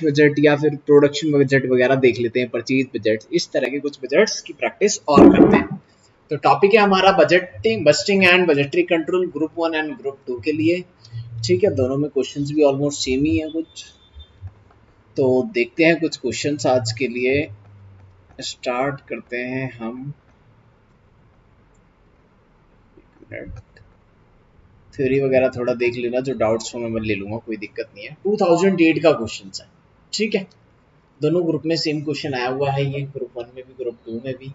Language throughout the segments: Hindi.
बजट या फिर प्रोडक्शन बजट वगैरह देख लेते हैं, परचेज बजट, इस तरह के कुछ बजट्स की प्रैक्टिस और करते हैं। तो टॉपिक है हमारा budgeting and budgetary control group 1 and group 2 के लिए। ठीक है, दोनों में क्वेश्चंस भी ऑलमोस्ट सेम ही है कुछ। तो देखते हैं कुछ क्वेश्चंस आज के लिए। स्टार्ट करते हैं हम। थ्योरी वगैरह थोड़ा देख लेना, जो डाउट्स हो मैं ले लूंगा, कोई दिक्कत नहीं है। 2008 का क्वेश्चन है, ठीक है। दोनों ग्रुप में सेम क्वेश्चन आया हुआ है, ये ग्रुप 1 में भी ग्रुप 2 में भी।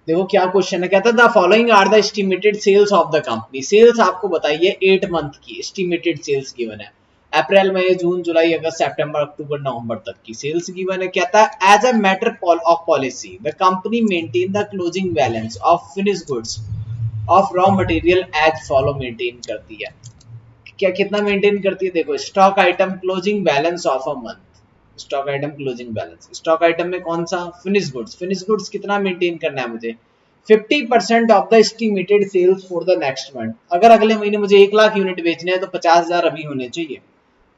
देखो क्या क्वेश्चन है, कहता है the following are the estimated sales of the company. Sales आपको बताइए 8 मंथ की एस्टिमेटेड सेल्स गिवन है, अप्रैल मई जून जुलाई अगस्त सितंबर अक्टूबर नवंबर तक की सेल्स गिवन है। कहता है as a matter of policy the company maintain the closing balance of finish goods of raw material as follow maintain करती है। क्या कितना मेंटेन करती है, देखो stock item closing balance of a month, stock item closing balance, stock item में कौन सा, फिनिश गुड्स, फिनिश गुड्स कितना मेंटेन करना है मुझे, 50% of the estimated sales for the next month. अगर अगले महीने मुझे 1 लाख यूनिट बेचने हैं तो 50,000 अभी होने चाहिए।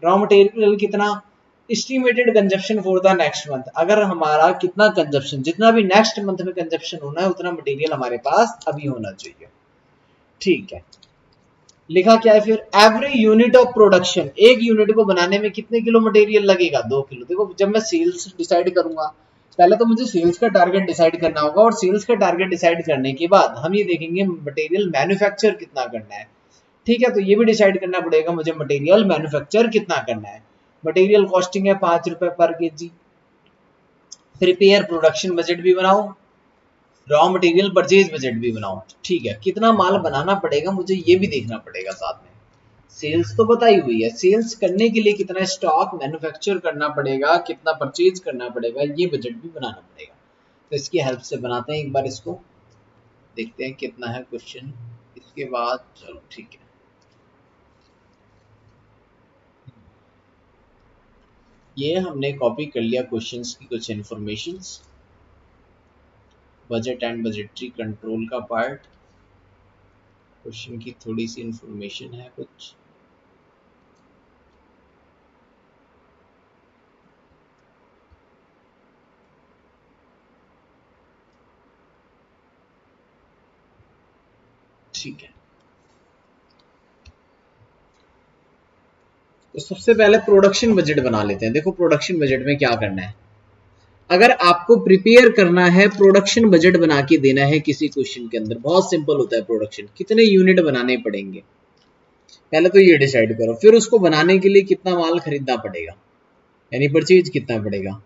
रॉ मटेरियल कितना, estimated consumption for the next month, अगर हमारा कितना कंजप्शन, जितना भी नेक्स्ट मंथ में कंजप्शन होना है उतना मटेरियल हमारे पास अभी होना चाहिए। ठीक है, लिखा क्या है फिर, एवरी यूनिट ऑफ प्रोडक्शन, एक यूनिट को बनाने में कितने किलो मटेरियल लगेगा, 2 किलो। देखो जब मैं सेल्स डिसाइड करूंगा, पहले तो मुझे सेल्स का टारगेट डिसाइड करना होगा, और सेल्स का टारगेट डिसाइड करने के बाद हम ये देखेंगे मटेरियल मैन्युफैक्चर कितना करना है। ठीक है, तो ये भी डिसाइड करना पड़ेगा मुझे मटेरियल मैन्युफैक्चर कितना करना है। मटेरियल कॉस्टिंग है 5 रुपए पर केजी। प्रिपेयर प्रोडक्शन बजट भी बनाओ, रॉ मटेरियल परचेज बजट भी बनाओ। ठीक है, कितना माल बनाना पड़ेगा मुझे ये भी देखना पड़ेगा साथ में। सेल्स तो बताई हुई है, सेल्स करने के लिए कितना स्टॉक मैन्युफैक्चर करना पड़ेगा, कितना परचेज करना पड़ेगा, ये बजट भी बनाना पड़ेगा। तो इसकी हेल्प से बनाते हैं एक बार इसको, देखते हैं कितना है क्वेश्चन। इसके बाद चलो ठीक है, ये हमने कॉपी कर लिया क्वेश्चंस की कुछ informations, budget and budgetary control का पार्ट, क्वेश्चन की थोड़ी सी इंफॉर्मेशन है कुछ। ठीक है, तो सबसे पहले प्रोडक्शन बजट बना लेते हैं। देखो प्रोडक्शन बजट में क्या करना है, अगर आपको प्रिपेयर करना है, प्रोडक्शन बजट बना के देना है किसी क्वेश्चन के अंदर, बहुत सिंपल होता है प्रोडक्शन, कितने यूनिट बनाने पड़ेंगे पहले तो ये डिसाइड करो, फिर उसको बनाने के लिए कितना माल खरीदना पड़ेगा, यानी परचेज कितना पड़ेगा।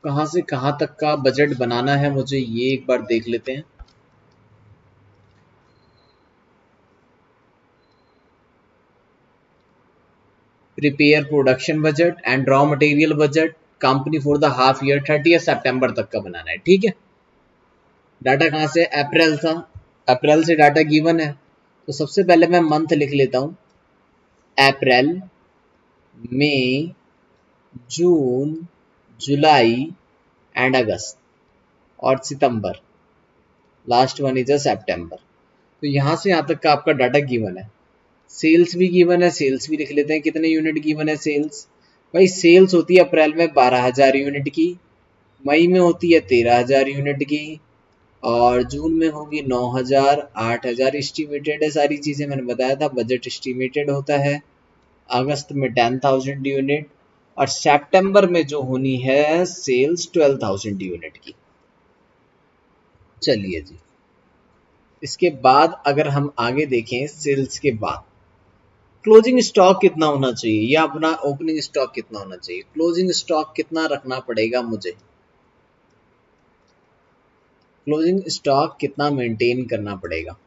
कहां से कहां तक का बजट बनाना है मुझे ये एक बार देख लेते हैं। Prepare production budget and raw material budget company for the half year 30 सितंबर तक का बनाना है। ठीक है, डाटा कहां से, अप्रैल था, अप्रैल से डाटा गिवन है, तो सबसे पहले मैं मंथ लिख लेता हूं, अप्रैल मई जून जुलाई एंड अगस्त और सितंबर, लास्ट वन इज सितंबर। तो यहां से यहां तक का आपका डाटा गिवन है। सेल्स भी गिवन है, सेल्स भी लिख लेते हैं, कितने यूनिट गिवन है सेल्स, भाई सेल्स होती है अप्रैल में 12,000 यूनिट की, मई में होती है 13,000 यूनिट की, और जून में होगी 9,000, 8,000 एस्टिमेटेड है सारी चीजें, मैंने बताया था बजट एस्टिमेटेड होता है। अगस्त में 10,000 यूनिट, और सितंबर में जो होनी है सेल्स 12,000 यूनिट की। चलिए जी, इसके बाद अगर हम आगे देखें, सेल्स के बाद क्लोजिंग स्टॉक कितना होना चाहिए या अपना ओपनिंग स्टॉक कितना होना चाहिए, क्लोजिंग स्टॉक कितना रखना पड़ेगा मुझे, क्लोजिंग स्टॉक कितना मेंटेन करना पड़ेगा,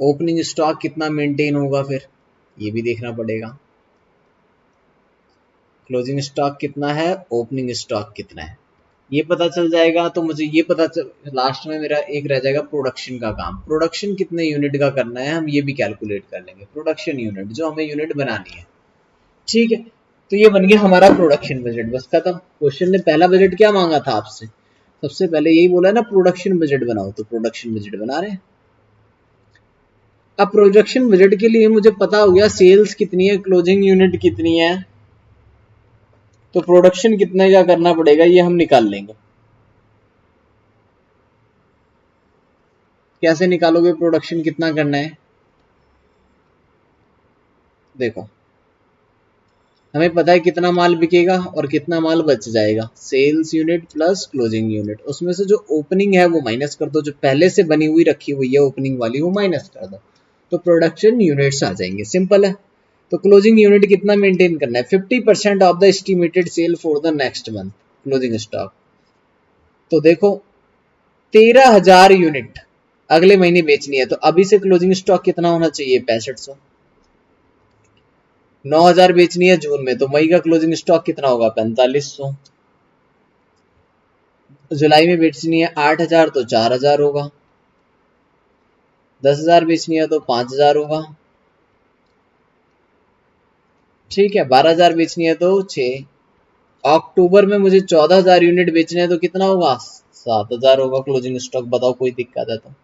ओपनिंग स्टॉक कितना मेंटेन होगा, फिर ये भी देखना पड़ेगा। क्लोजिंग स्टॉक कितना है, ओपनिंग स्टॉक कितना है, ये पता चल जाएगा तो मुझे ये पता चल, लास्ट में मेरा एक रह जाएगा प्रोडक्शन का काम, प्रोडक्शन कितने यूनिट का करना है हम ये भी कैलकुलेट कर लेंगे, प्रोडक्शन यूनिट जो हमें यूनिट बनानी है। ठीक है, तो ये बन गया हमारा प्रोडक्शन बजट, बस खत्म। क्वेश्चन ने पहला बजट क्या मांगा था आपसे, सबसे पहले यही बोला ना प्रोडक्शन बजट बनाओ, तो प्रोडक्शन बजट बना रहे हैं। अब प्रोडक्शन बजट के लिए मुझे पता हो गया सेल्स कितनी है, क्लोजिंग यूनिट कितनी है, तो प्रोडक्शन कितने का करना पड़ेगा ये हम निकाल लेंगे। कैसे निकालोगे प्रोडक्शन कितना करना है? देखो हमें पता है कितना माल बिकेगा और कितना माल बच जाएगा, sales unit plus closing unit, उसमें से जो ओपनिंग है वो माइनस कर दो, जो पहले से बनी हुई रखी हुई है ओपनिंग वाली वो माइनस कर दो, तो प्रोडक्शन यूनिट्स आ जाएंगे, सिंपल है। तो क्लोजिंग यूनिट कितना मेंटेन करना है? 50% of the estimated cell for the next month closing stock. तो देखो 13,000 यूनिट अगले महीने बेचनी है, तो अभी से क्लोजिंग स्टॉक कितना होना चाहिए? 6500। 9,000 बेचनी है जून में, तो मई का क्लोजिंग स्टॉक कितना होगा? 4500। जुलाई में बेचनी है 8,000 तो 4,000 होगा। 10,000 बेचनी है तो 5,000 होगा। ठीक है, 12,000 बेचनी है तो 6। अक्टूबर में मुझे 14,000 यूनिट बेचने हैं तो कितना होगा? 7,000 होगा क्लोजिंग स्टॉक। बताओ कोई दिक्कत है तो?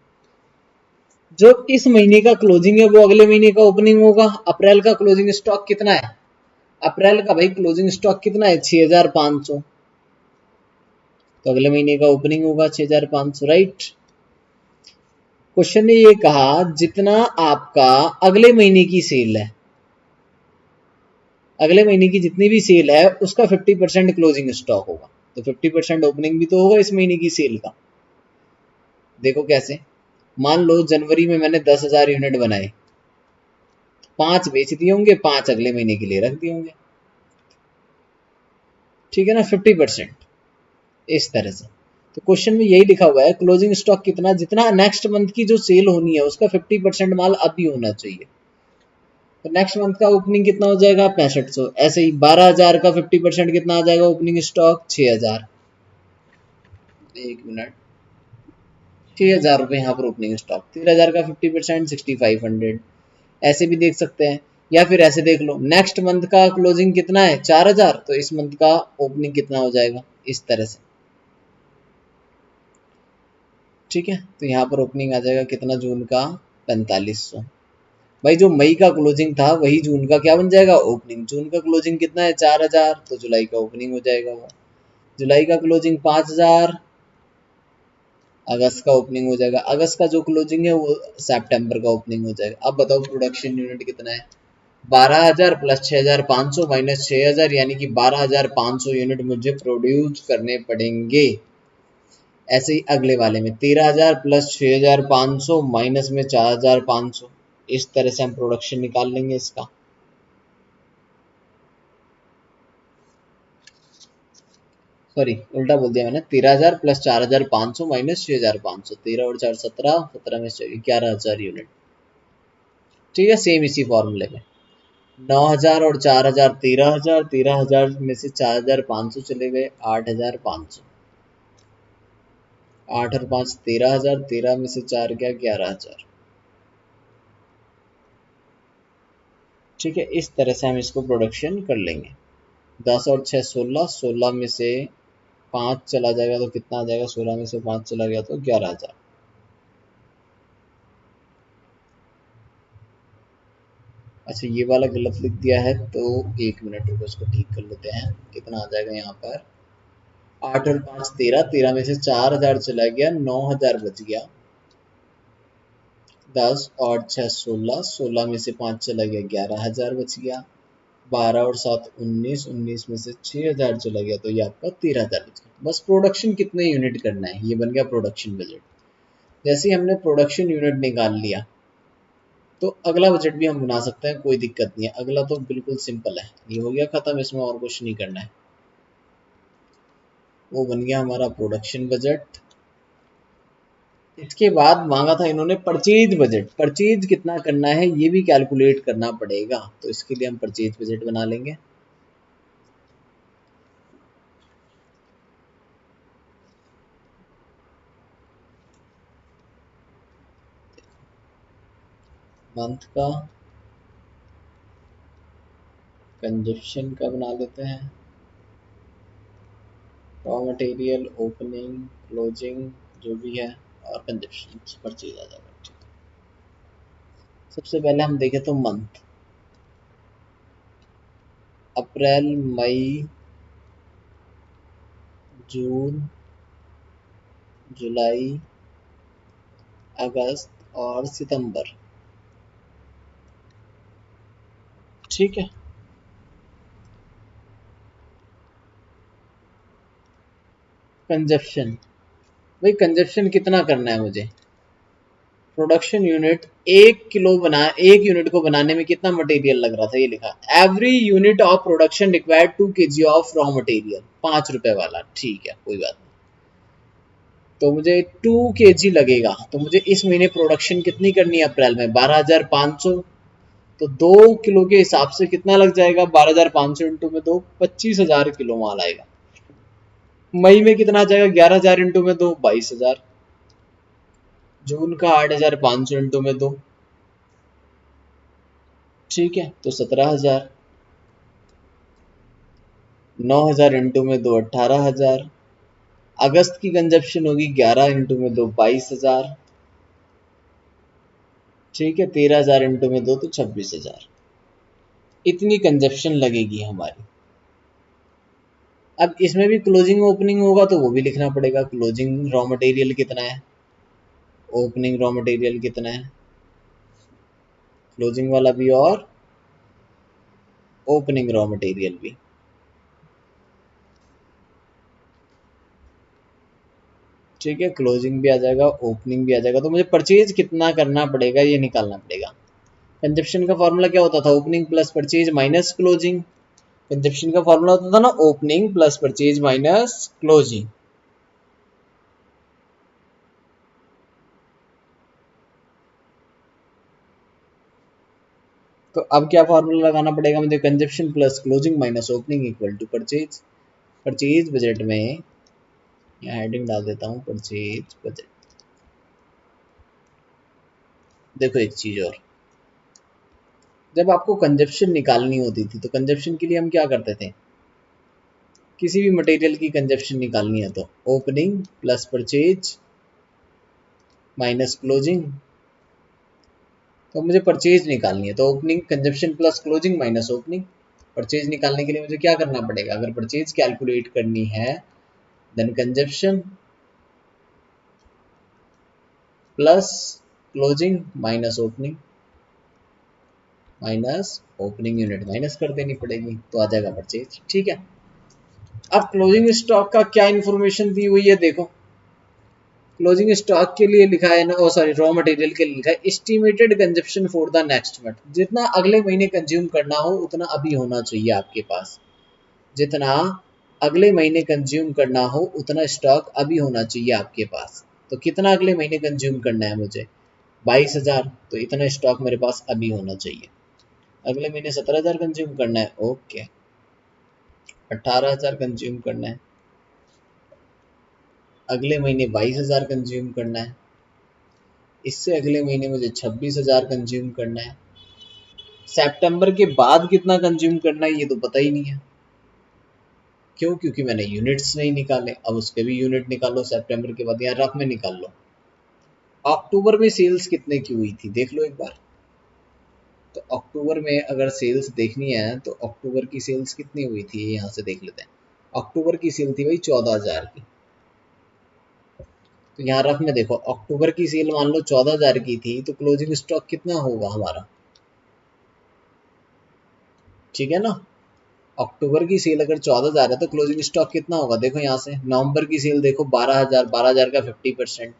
जो इस महीने का क्लोजिंग है वो अगले महीने का ओपनिंग होगा। अप्रैल का क्लोजिंग स्टॉक कितना है? अप्रैल का भाई क्लोजिंग स्टॉक कितना है? 6,500। तो अगले महीने का ओपनिंग होगा 6,500, राइट। क्वेश्चन ने ये कहा जितना आपका अगले महीने की सेल है, अगले महीने की जितनी भी सेल है उसका 50% क्लोजिंग स्टॉक होगा, तो 50% ओपनिंग भी तो होगा इस महीने की सेल का। देखो कैसे, मान लो जनवरी में मैंने 10,000 यूनिट बनाए, 5 बेच दिए होंगे, 5 अगले महीने के लिए रख दिए होंगे, ठीक है ना, 50%। इस तरह से तो क्वेश्चन में यही लिखा हुआ है क्लोजिंग स्टॉक कितना, जितना नेक्स्ट मंथ की जो सेल होनी है उसका 50% माल अभी होना चाहिए। तो नेक्स्ट मंथ का ओपनिंग कितना हो जाएगा? 6500। ऐसे ही 12,000 का 50% कितना आ जाएगा ओपनिंग स्टॉक? 6,000। 1 मिनट, 6,000 रुपये यहाँ पर ओपनिंग स्टॉक। 13,000 का 50% 6,500। ऐसे भी देख सकते हैं, या फिर ऐसे देख लो नेक्स्ट मंथ का क्लोजिंग कितना है? 4,000, तो इस मंथ का ओपनिंग कितना हो जाएगा? इस तरह से, ठीक है। तो यहाँ पर ओपनिंग आ जाएगा कितना जून का? 4500। भाई जो मई का क्लोजिंग था वही जून का क्या बन जाएगा? ओपनिंग। जून का क्लोजिंग कितना है? 4,000, तो जुलाई का ओपनिंग हो जाएगा वो। जुलाई का क्लोजिंग 5,000, अगस्त का ओपनिंग हो जाएगा। अगस्त का जो क्लोजिंग है वो सितंबर का ओपनिंग हो जाएगा। अब बताओ प्रोडक्शन यूनिट कितना है? 12,000 प्लस 6,500 माइनस 6,000, यानी कि 12,500 यूनिट मुझे प्रोड्यूस करने पड़ेंगे। ऐसे ही अगले वाले में 13,000 प्लस 6,500 माइनस में 4,500, इस तरह से हम प्रोडक्शन निकाल लेंगे इसका। सॉरी उल्टा बोल दिया मैंने, 13,000 प्लस 4,500 माइनस 6,500, 13 और 4 17, 17 में 11,000 यूनिट। ठीक है, सेम इसी फॉर्मूले में 9,000 और 4,000 13,000, 13,000 में से 4,500 चले गए 8,500, 8 और 5 13,000, 13 में से 4 गया 11,000। ठीक है, इस तरह से हम इसको प्रोडक्शन कर लेंगे। 10 और 6 16, 16 में से 5 चला जाएगा तो कितना आ जाएगा? 16 में से 5 चला गया तो 11,000। अच्छा ये वाला गलत लिख दिया है, तो 1 मिनट रुको, इसको ठीक कर लेते हैं। कितना आ जाएगा यहाँ पर? 8 और 5 13, 13 में से 4,000 चला गया, 9,000 बच गया। 10 और 6 16, 16 में से 5 चला गया, 11,000 बच गया। 12 और 7 19, 19 में से 6,000 चला गया, तो ये आपका 13,000 बच गया। बस प्रोडक्शन कितने यूनिट करना है ये बन गया प्रोडक्शन बजट। जैसे ही हमने प्रोडक्शन यूनिट निकाल लिया तो अगला बजट भी हम बना सकते हैं, कोई दिक्कत नहीं है। अगला तो बिल्कुल सिंपल है, ये हो गया खत्म, इसमें और कुछ नहीं करना है। वो बन गया हमारा प्रोडक्शन बजट। इसके बाद मांगा था इन्होंने परचेज बजट। परचेज कितना करना है ये भी कैलकुलेट करना पड़ेगा, तो इसके लिए हम परचेज बजट बना लेंगे। मंथ का, कंजप्शन का बना लेते हैं, रॉ मटेरियल, ओपनिंग, क्लोजिंग जो भी है, और कंजप्शन परचेज आ जाएगा। सबसे पहले हम देखें तो मंथ, अप्रैल, मई, जून, जुलाई, अगस्त और सितंबर। ठीक है, कंजप्शन, भाई कंजप्शन कितना करना है मुझे, प्रोडक्शन यूनिट, एक यूनिट को बनाने में कितना मटेरियल लग रहा था, ये लिखा, every unit of production required 2 kg of raw material, 5 रुपए वाला, ठीक है कोई बात नहीं। तो मुझे 2 kg लगेगा, तो मुझे इस महीने प्रोडक्शन कितनी करनी है अप्रैल में, 12,500, तो 2 किलो के हिसाब से कितना लग जाएगा, 12,500 इंटू में 2, 25,000 किलो माल आएगा। मई में कितना आ जाएगा, 11,000 इंटू में 2, 22,000। जून का 8,500 इंटू में 2, ठीक है तो 17,000। 9,000 इंटू में 2, 18,000। अगस्त की कंजप्शन होगी 11 इंटू में 2, 22,000। ठीक है, 13,000 इंटू में 2 तो 26,000। इतनी कंजप्शन लगेगी हमारी। अब इसमें भी क्लोजिंग ओपनिंग होगा तो वो भी लिखना पड़ेगा, क्लोजिंग रॉ मटेरियल कितना है, ओपनिंग रॉ मटेरियल कितना है, क्लोजिंग वाला भी और ओपनिंग रॉ मटेरियल भी। ठीक है, क्लोजिंग भी आ जाएगा, ओपनिंग भी आ जाएगा, तो मुझे परचेज कितना करना पड़ेगा ये निकालना पड़ेगा। कंजप्शन का फॉर्मूला क्या होता था, opening plus purchase minus closing. Consumption का फॉर्मूला होता था ना, opening plus purchase minus closing. तो अब क्या फॉर्मूला लगाना पड़ेगा मुझे, consumption plus closing minus opening equal to purchase. Purchase budget में यहाँ हेडिंग डाल देता हूँ, परचेज बजट। देखो एक चीज और, जब आपको कंजप्शन निकालनी होती थी तो कंजप्शन के लिए हम क्या करते थे, किसी भी मटेरियल की कंजप्शन निकालनी है तो opening plus purchase minus closing. तो मुझे परचेज निकालनी है तो opening consumption plus closing minus opening. Purchase निकालने के लिए मुझे क्या करना पड़ेगा, अगर परचेज कैलकुलेट करनी है then consumption plus closing minus opening, minus opening unit minus कर देनी पड़ेगी तो आ जाएगा परचेज। ठीक है, अब क्लोजिंग स्टॉक का क्या इन्फॉर्मेशन दी हुई है देखो, क्लोजिंग स्टॉक के लिए लिखा है ना, ओ सॉरी रॉ मटेरियल के लिए लिखा है estimated consumption for the next month, जितना अगले महीने कंज्यूम करना हो उतना अभी होना चाहिए आपके पास, जितना अगले महीने कंज्यूम करना हो उतना स्टॉक अभी होना चाहिए आपके पास। तो कितना अगले महीने कंज्यूम करना है मुझे, 22,000, तो इतना स्टॉक मेरे पास अभी होना चाहिए। अगले महीने 17,000 कंज्यूम करना है, ओके, 18,000 कंज्यूम करना है, अगले महीने 22,000 कंज्यूम करना है, इससे अगले महीने मुझे 26,000 कंज्यूम करना है। सितंबर के बाद कितना कंज्यूम करना है ये तो पता ही नहीं है, क्यों, क्योंकि मैंने यूनिट्स नहीं निकाले। अब उसके भी यूनिट निकालो सितंबर के बाद, यहाँ रफ में निकाल लो। अक्टूबर में सेल्स कितने की हुई थी देख लो एक बार, तो अक्टूबर में अगर सेल्स देखनी है तो अक्टूबर की सेल्स कितनी हुई थी यहाँ से देख लेते हैं। अक्टूबर की सेल थी भाई 14,000 की, तो यहाँ रफ में देखो अक्टूबर की सेल मान लो 14,000 की थी, तो क्लोजिंग स्टॉक कितना होगा हमारा, ठीक है ना। अक्टूबर की सेल अगर 14,000 है तो क्लोजिंग स्टॉक कितना होगा, देखो यहाँ से नवंबर की सेल देखो 12,000, 12,000 का 50%,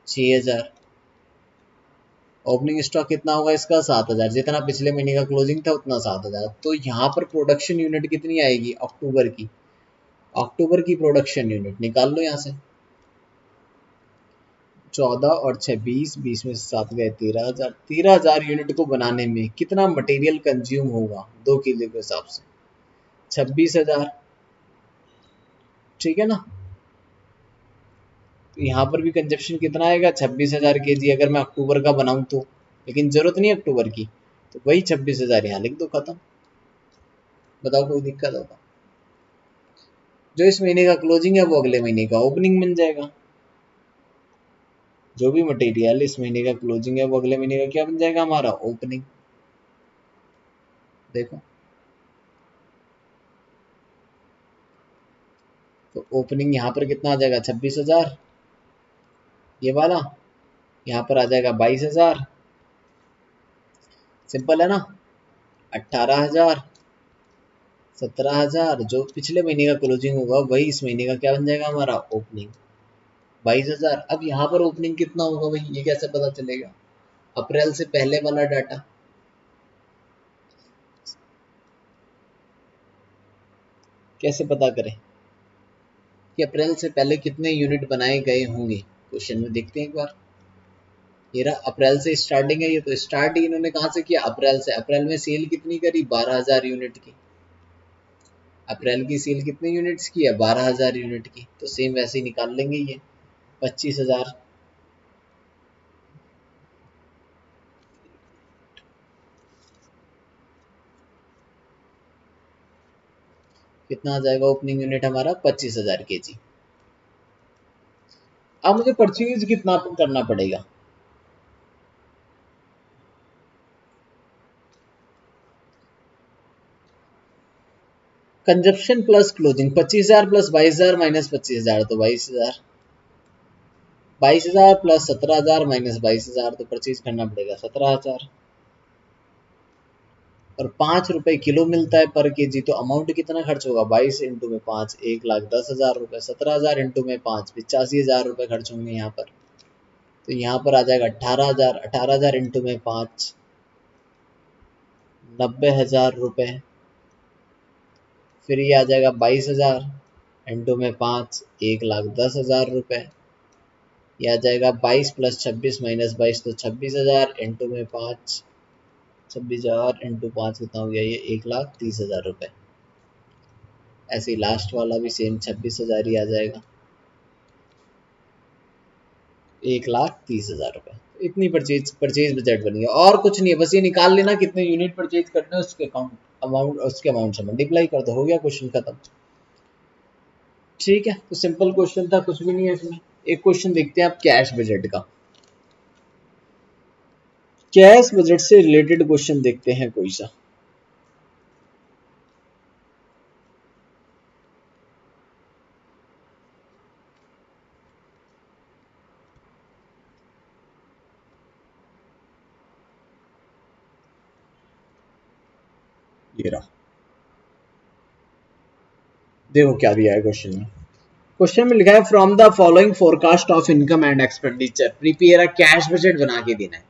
6,000। ओपनिंग स्टॉक कितना होगा इसका, 7,000, जितना पिछले महीने का क्लोजिंग था उतना 7,000। तो यहाँ पर प्रोडक्शन यूनिट कितनी आएगी अक्टूबर की, अक्टूबर की प्रोडक्शन यूनिट निकाल लो यहाँ से, 14 और 6 20, 20 में से 7 गए 13,000। 13,000 यूनिट को बनाने में कितना मटेरियल कंज्यूम होगा 2 किलो के हिसाब से, 26,000, ठीक है ना। तो यहाँ पर भी कंजप्शन कितना आएगा, 26,000 kg अगर मैं अक्टूबर का बनाऊं तो, लेकिन जरूरत नहीं अक्टूबर की, तो वही 26,000 यहाँ लिख दो, खत्म। बताओ कोई दिक्कत होगा, जो इस महीने का क्लोजिंग है वो अगले महीने का ओपनिंग बन जाएगा। जो भी मटेरियल इस महीने का क्लोजिंग है वो अगले महीने का क्या बन जाएगा हमारा ओपनिंग। देखो तो ओपनिंग यहाँ पर कितना आ जाएगा 26,000, ये वाला यहाँ पर आ जाएगा 22,000, सिंपल है ना। 18,000, 17,000, जो पिछले महीने का क्लोजिंग होगा वही इस महीने का क्या बन जाएगा हमारा ओपनिंग 22,000। अब यहाँ पर ओपनिंग कितना होगा भाई ये कैसे पता चलेगा, अप्रैल से पहले वाला डाटा। कैसे पता करें कि अप्रैल से पहले कितने यूनिट बनाए गए होंगे, क्वेश्चन में देखते हैं एक बार। ये रहा अप्रैल से स्टार्टिंग है, ये तो स्टार्ट ही इन्होंने कहाँ से किया अप्रैल से। अप्रैल में सेल कितनी करी 12,000 यूनिट की, अप्रैल की सेल कितने यूनिट्स की है 12,000 यूनिट की, तो सेम वैसे ही निकाल लेंगे ये 25,000। कितना आ जाएगा ओपनिंग यूनिट हमारा 25,000 के जी। अब मुझे परचेज कितना करना पड़ेगा, consumption plus closing 25,000 plus 22,000 minus 25,000 तो 22,000, 22,000 प्लस 17,000 माइनस 22,000 तो परचेज करना पड़ेगा 17,000। और 5 रुपए किलो मिलता है पर केजी, तो अमाउंट कितना खर्च होगा 22 इंटू में 5 1,10,000 रुपए, 17,000 इंटू में 5 85,000 रुपए खर्च होंगे यहाँ पर। तो यहाँ पर आ जाएगा 18,000, 18,000 इंटू में 5 90,000 रुपए। फिर ये आ जाएगा 22,000 इंटू में 5 1,10,000 रुपए। यह आ जाएगा 22 प्लस 26 माइनस 22 तो 26,000 इंटू में 5, 26,000 इंटू 5 कितना हो गया ये 1,30,000 रुपए। ऐसे ही लास्ट वाला भी सेम 26,000 ही आ जाएगा 1,30,000 रुपए। इतनी परचेज बजट बनी है और कुछ नहीं है, बस ये निकाल लेना कितने यूनिट परचेज करने हैं उसके अमाउंट से मल्टीप्लाई कर दो, हो गया क्वेश्चन खत्म। ठीक है तो सिंपल क्वेश्चन था, कुछ भी नहीं है इसमें। एक क्वेश्चन देखते हैं आप कैश बजट का, कैश बजट से रिलेटेड क्वेश्चन देखते हैं कोई सा। ये रहा, देखो क्या दिया है क्वेश्चन में। क्वेश्चन में लिखा है from the following forecast of income and expenditure prepare a cash budget बना के देना है।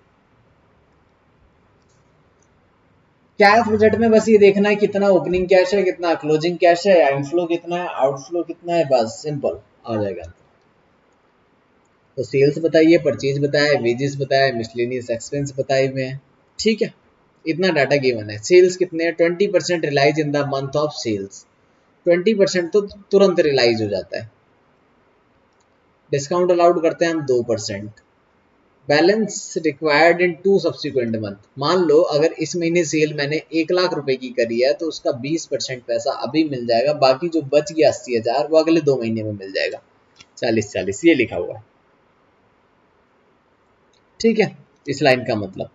कैश बजट में बस ये देखना है कितना ओपनिंग कैश है, कितना क्लोजिंग कैश है, इनफ्लो कितना है, आउटफ्लो कितना है, बस सिंपल आ जाएगा। तो सेल्स बताइए, परचेज बताया है, वेजेस बताया है, मिसलेनियस एक्सपेंस बताए हुए हैं। ठीक है इतना डाटा गिवन है। सेल्स कितने हैं 20% realise in the month of sales, 20% तो तुरंत रिलाइज हो जाता है। डिस्काउंट अलाउड करते हैं हम 2%। Balance required in 2 subsequent month, मान लो अगर इस महीने सेल मैंने 1,00,000 रुपए की करी है तो उसका 20% पैसा अभी मिल जाएगा, बाकी जो बच गया 80,000 वो अगले 2 महीने में मिल जाएगा 40-40 ये लिखा हुआ है। ठीक है इस लाइन का मतलब।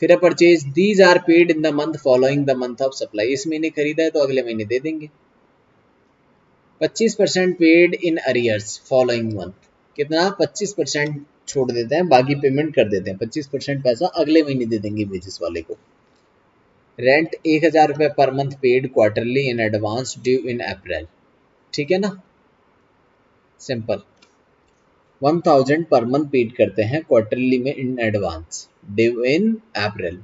फिर purchase these are paid in the month following the month of supply, इस महीने खरीदा है तो अगले महीने दे देंगे। 25% paid in arrears following month, कितना 25% छोड़ देते हैं, बाकी पेमेंट कर देते हैं, 25% पैसा अगले महीने दे देंगे बेसिस वाले को। रेंट 1,000 रुपए पर month paid quarterly in advance due in April, ठीक है ना सिंपल। 1,000 पर मंथ पेड करते हैं क्वार्टरली में in advance due in April.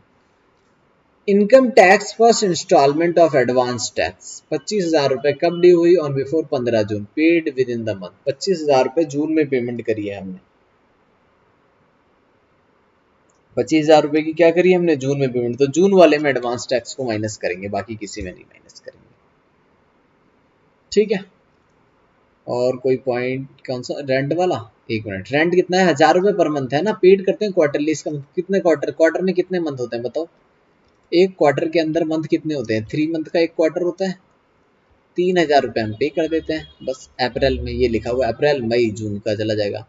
Income tax first instalment of advance tax 25,000 रुपए कब ड्यू हुई on before 15 June, paid within the month. 25,000 रुपए जून में पेमेंट करी है हमने, 25,000 रुपए की क्या करी हमने जून में पेमेंट, तो जून वाले में एडवांस टैक्स को माइनस करेंगे, बाकी किसी में नहीं माइनस करेंगे। ठीक है और कोई पॉइंट कौन सा रेंट वाला, एक मिनट, रेंट कितना है 1,000 रुपए पर मंथ है ना, पेड करते हैं क्वार्टरली, इसका मतलब कितने क्वार्टर में कितने मंथ होते हैं बताओ, एक क्वार्टर के अंदर मंथ कितने होते हैं, 3 मंथ का एक क्वार्टर होता है, 3,000 रुपये हम पे कर देते हैं बस। अप्रैल में ये लिखा हुआ है, अप्रैल मई जून का चला जाएगा,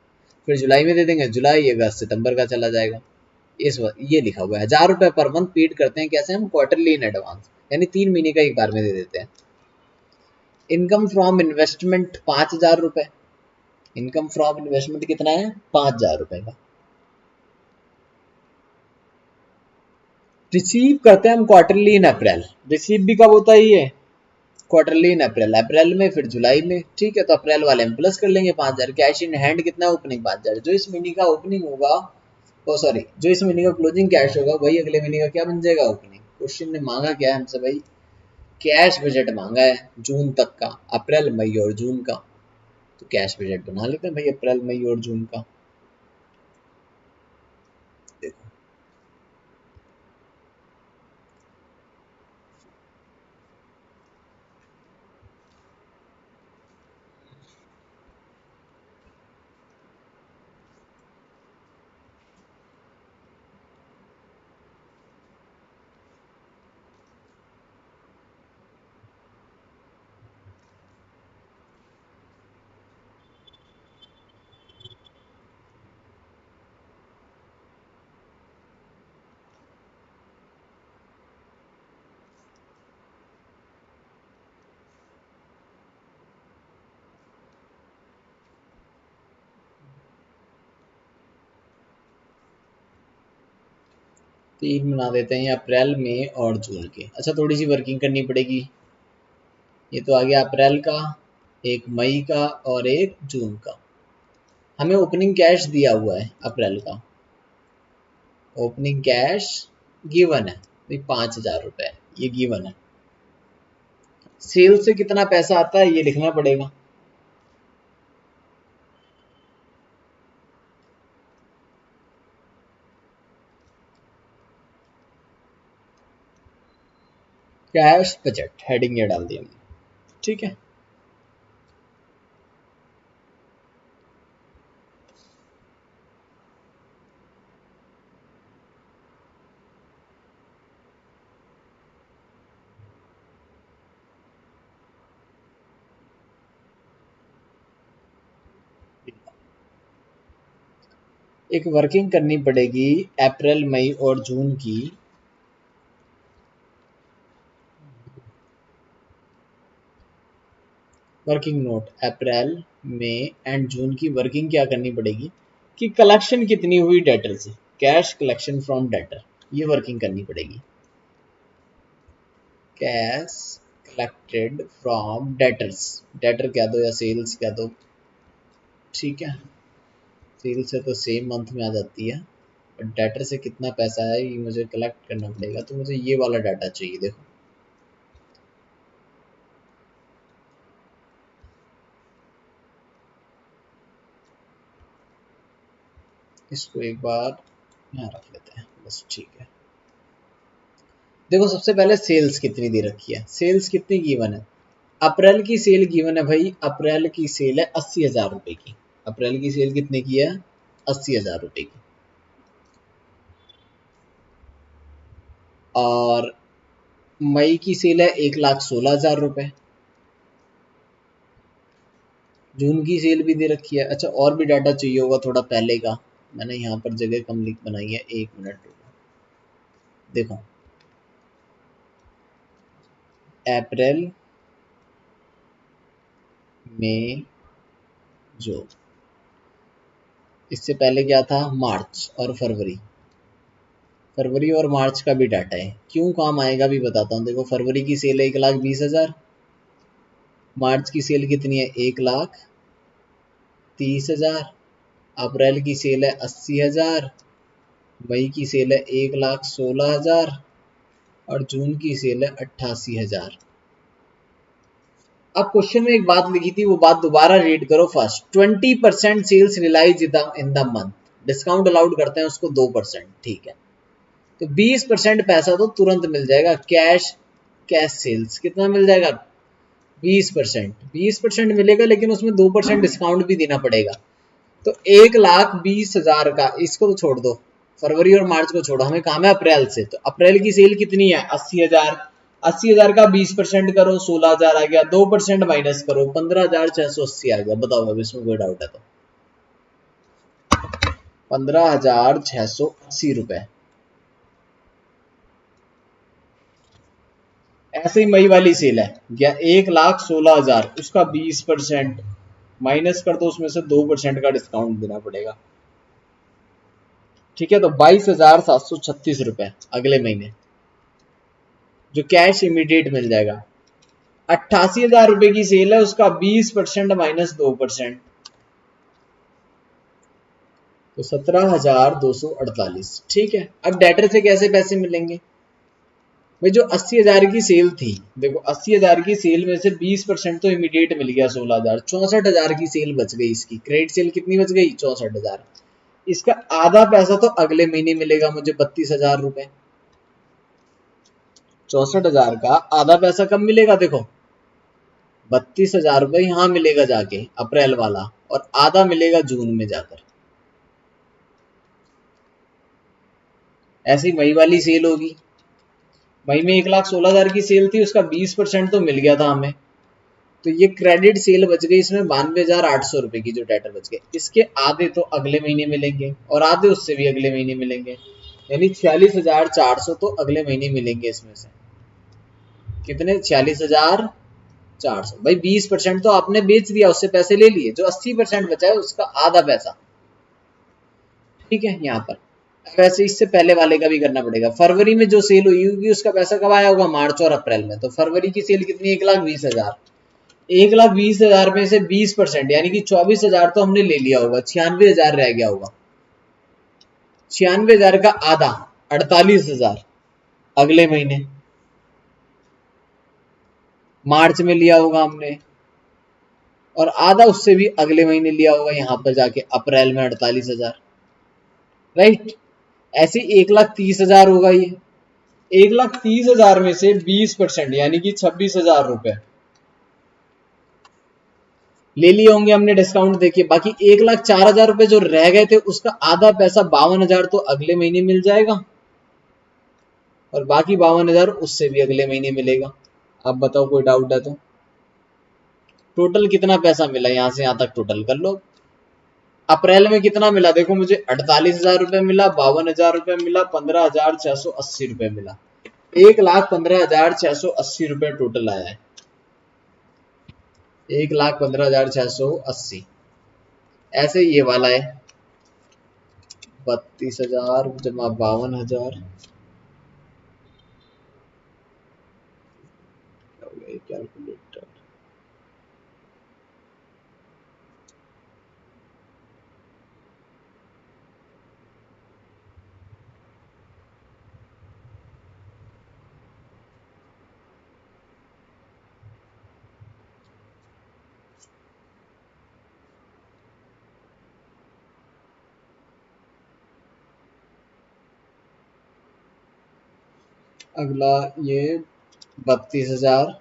फिर जुलाई में दे देंगे, जुलाई अगस्त सितंबर का चला जाएगा। ये लिखा हुआ है 1000 रुपए पर मंथ पेड करते हैं। कैसे? हम क्वार्टरली इन एडवांस, यानी 3 महीने का एक बार में दे देते हैं। इनकम फ्रॉम इन्वेस्टमेंट 5000 रुपए। इनकम फ्रॉम इन्वेस्टमेंट कितना है? 5000 रुपए का। रिसीव करते हैं हम क्वार्टरली इन अप्रैल। रिसीव भी कब होता है? ये क्वार्टरली इन अप्रैल। अप्रैल में, फिर जुलाई में। ठीक है, तो अप्रैल वाले हम प्लस कर लेंगे 5000। कैश इन हैंड कितना है? ओपनिंग 5000। जो इस महीने का ओपनिंग होगा, ओ सॉरी, जो इस महीने का क्लोजिंग कैश होगा वही अगले महीने का क्या बन जाएगा? ओपनिंग। क्वेश्चन ने मांगा क्या है हमसे भाई? कैश बजट मांगा है जून तक का, अप्रैल मई और जून का। तो कैश बजट बना लेते हैं भाई अप्रैल मई और जून का। देखो 3 बना देते हैं, अप्रैल मई और जून के। अच्छा, थोड़ी सी वर्किंग करनी पड़ेगी। ये तो आ गया अप्रैल का, एक मई का और एक जून का। हमें ओपनिंग कैश दिया हुआ है अप्रैल का। ओपनिंग कैश गिवन है भाई 5000 रुपए, ये गिवन है। सेल से कितना पैसा आता है ये लिखना पड़ेगा। कैश बजट हेडिंग ये डाल दिया हमने। ठीक है, एक वर्किंग करनी पड़ेगी अप्रैल मई और जून की। Working note April May and June की वर्किंग क्या करनी पड़ेगी कि कलेक्शन कितनी हुई डेटर से, कैश कलेक्शन फ्रॉम डेटर, ये वर्किंग करनी पड़ेगी। Cash collected from debtors, debtor कह दो या सेल्स कह दो। ठीक है, सेल से तो सेम मंथ में आ जाती है, और डेटर से कितना पैसा है ये मुझे कलेक्ट करना पड़ेगा। तो मुझे ये वाला डाटा चाहिए। देखो इसको एक बार यहाँ रख लेते हैं बस। ठीक है, देखो सबसे पहले सेल्स कितनी दे रखी है। सेल्स कितनी गिवन है? अप्रैल की सेल गिवन है भाई, अप्रैल की सेल है 80,000 रुपए की। अप्रैल की सेल कितने की है? 80,000 रुपए की। और मई की सेल है 1,16,000 रुपए। जून की सेल भी दे रखी है। अच्छा, और भी डाटा चाहिए होगा थोड़ा पहले का, मैंने यहाँ पर जगह कम लिख बनाई है। 1 मिनट देखो, अप्रैल मई जो, इससे पहले क्या था? मार्च और फरवरी। फरवरी और मार्च का भी डाटा है, क्यों काम आएगा भी बताता हूँ। देखो फरवरी की सेल है 1,20,000, मार्च की सेल कितनी है? 1,30,000, अप्रैल की सेल है 80,000, मई की सेल है 1,16,000 और जून की सेल है 88,000। अब क्वेश्चन में एक बात लिखी थी, वो बात दोबारा रीड करो first. 20% sales realise in the month, discount allowed करते हैं उसको 2%। ठीक है, तो 20% पैसा तो तुरंत मिल जाएगा। कैश, कैश सेल्स कितना मिल जाएगा? 20%। 20% मिलेगा, लेकिन उसमें 2% डिस्काउंट भी देना पड़ेगा। तो 1,20,000 का, इसको तो छोड़ दो, फरवरी और मार्च को छोड़ो, हमें काम है अप्रैल से। तो अप्रैल की सेल कितनी है? 80,000। 80,000 का 20% करो, 16,000 आ गया। 2% माइनस करो, 15,680 आ गया। बताओ अब इसमें कोई डाउट है तो? 15,680 रुपए। ऐसे ही मई वाली सेल है, 1,16,000, उसका 20% माइनस कर दो, उसमें से 2% का डिस्काउंट देना पड़ेगा। ठीक है, तो 22,736 रुपए अगले महीने, जो कैश इमीडिएट मिल जाएगा। 88,000 रुपए की सेल है, उसका 20% माइनस 2%, तो 17,248। ठीक है, अब डेटर से कैसे पैसे मिलेंगे भाई? जो 80,000 की सेल थी, देखो 80,000 की सेल में से 20% तो इमीडिएट मिल गया 16,000, 64,000 की सेल बच गई। इसकी क्रेडिट सेल कितनी बच गई? 64,000। इसका आधा पैसा तो अगले महीने मिलेगा मुझे, 32,000 रुपए। 64,000 का आधा पैसा कब मिलेगा? देखो 32,000 रुपए यहाँ मिलेगा जाके, अप्रैल वाला, और आधा मिलेगा जून में जाकर। ऐसी मई वाली सेल होगी, मई में 1,16,000 की सेल थी, उसका 20% तो मिल गया था हमें, तो ये क्रेडिट सेल बच गई इसमें 92,800 रुपए की, जो डेटर बच गए। इसके आधे तो अगले महीने मिलेंगे और आधे उससे भी अगले महीने मिलेंगे, यानी 46,400 तो अगले महीने मिलेंगे इसमें से। कितने? 46,400। भाई 20% तो आपने बेच दिया, उससे पैसे ले लिए, जो 80% बचा है उसका आधा पैसा। ठीक है, यहाँ पर वैसे इससे पहले वाले का भी करना पड़ेगा। फरवरी में जो सेल हुई होगी उसका पैसा कब आया होगा? मार्च और अप्रैल में। तो फरवरी की सेल कितनी? 1,20,000। 1,20,000 में से 20% यानी कि 24,000 तो हमने ले लिया होगा, 96,000 रह गया होगा। 96,000 का आधा 48,000 अगले महीने मार्च में लिया होगा हमने, और आधा उससे भी अगले महीने लिया होगा यहाँ पर जाके अप्रैल में 48,000। राइट, ऐसे 1,30,000 होगा ये। 1,30,000 में से 20% यानी कि 26,000 रुपए ले लिए होंगे हमने डिस्काउंट देके। बाकी 1,04,000 रुपए जो रह गए थे, उसका आधा पैसा 52,000 तो अगले महीने मिल जाएगा, और बाकी 52,000 उससे भी अगले महीने मिलेगा। अब बताओ, कोई डाउट है तो? टोटल कितना पैसा मिला? यहां से यहां तक टोटल कर लो। अप्रैल में कितना मिला? देखो मुझे 48,000 रुपए मिला, 52,000 रुपए मिला, 15,680 रुपए मिला। 1,15,680 टोटल आया है। 1,15,680। ऐसे ये वाला है 32,000 जमा 52,000, कैलकुलेटर। अगला ये 32,000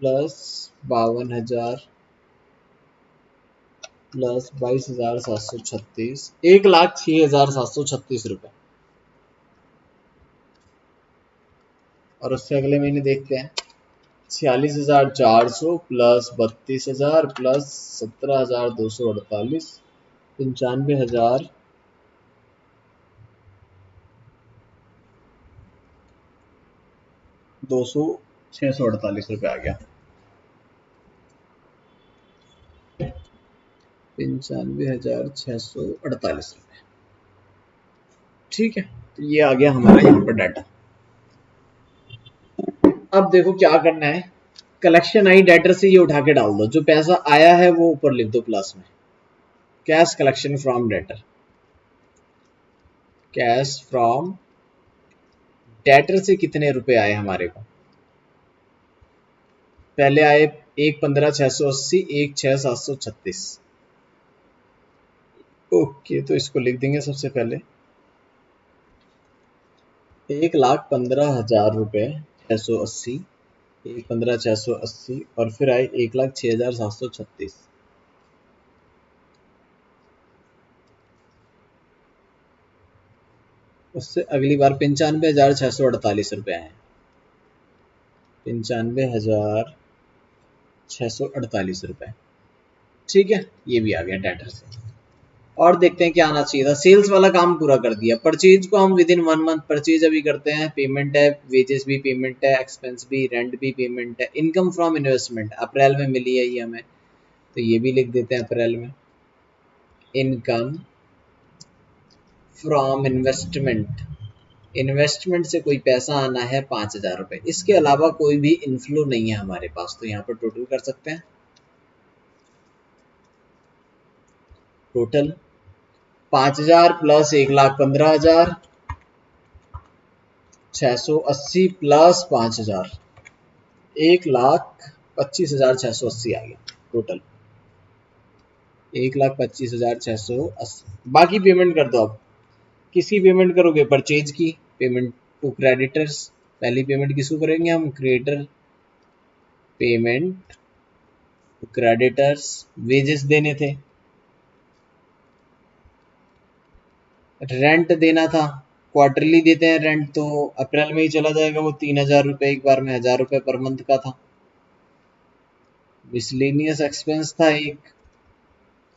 प्लस 52,000 प्लस 22,736, 1,06,736 रुपए। और उससे अगले महीने देखते हैं, 46,400 प्लस 32,000 प्लस 17,248, 95,000 200 648 रुपए आ गया। 95,648 रुपए। ठीक है, तो ये आ गया हमारा यहाँ पर डाटा। अब देखो क्या करना है, कलेक्शन आई डेटर से ये उठा के डाल दो, जो पैसा आया है वो ऊपर लिख दो प्लस में। Cash collection from debtor, cash from debtor से कितने रुपए आए हमारे को? पहले आए 1,15,680, 1,06,736। ओके, तो इसको लिख देंगे सबसे पहले 1,15,000 रुपए 680, 1,15,680, और फिर आए 1,06,736। उससे अगली बार 95,648 रुपए आए। 95,648 रुपए। ठीक है, ये भी आ गया डेटर से। और देखते हैं क्या आना चाहिए था। सेल्स वाला काम पूरा कर दिया। परचेज को हम विद इन 1 मंथ परचेज अभी करते हैं, पेमेंट है, वेजेस भी पेमेंट है, एक्सपेंस भी, रेंट भी पेमेंट है, इनकम फ्रॉम इन्वेस्टमेंट अप्रैल में मिली है ये हमें, तो ये भी लिख देते हैं अप्रैल में। इनकम फ्रॉम इन्वेस्टमेंट, इन्वेस्टमेंट से कोई पैसा आना है 5,000 रुपये, इसके अलावा कोई भी इनफ्लो नहीं है हमारे पास, तो यहाँ पर टोटल कर सकते हैं। टोटल 5,000 प्लस 1,15,000, 680 प्लस 5,000, 1,25,680 आ गया टोटल। 1,25,680। बाकी पेमेंट कर दो। अब किसकी पेमेंट करोगे? परचेज की पेमेंट टू क्रेडिटर्स। पहली पेमेंट किसको करेंगे हम? Creditor payment to creditors. Wages देने थे, रेंट देना था, क्वार्टरली देते हैं रेंट, तो अप्रैल में ही चला जाएगा वो 3,000 रुपये, एक बार में 1,000 रुपये पर मंथ का था। मिसलेनियस एक्सपेंस था एक,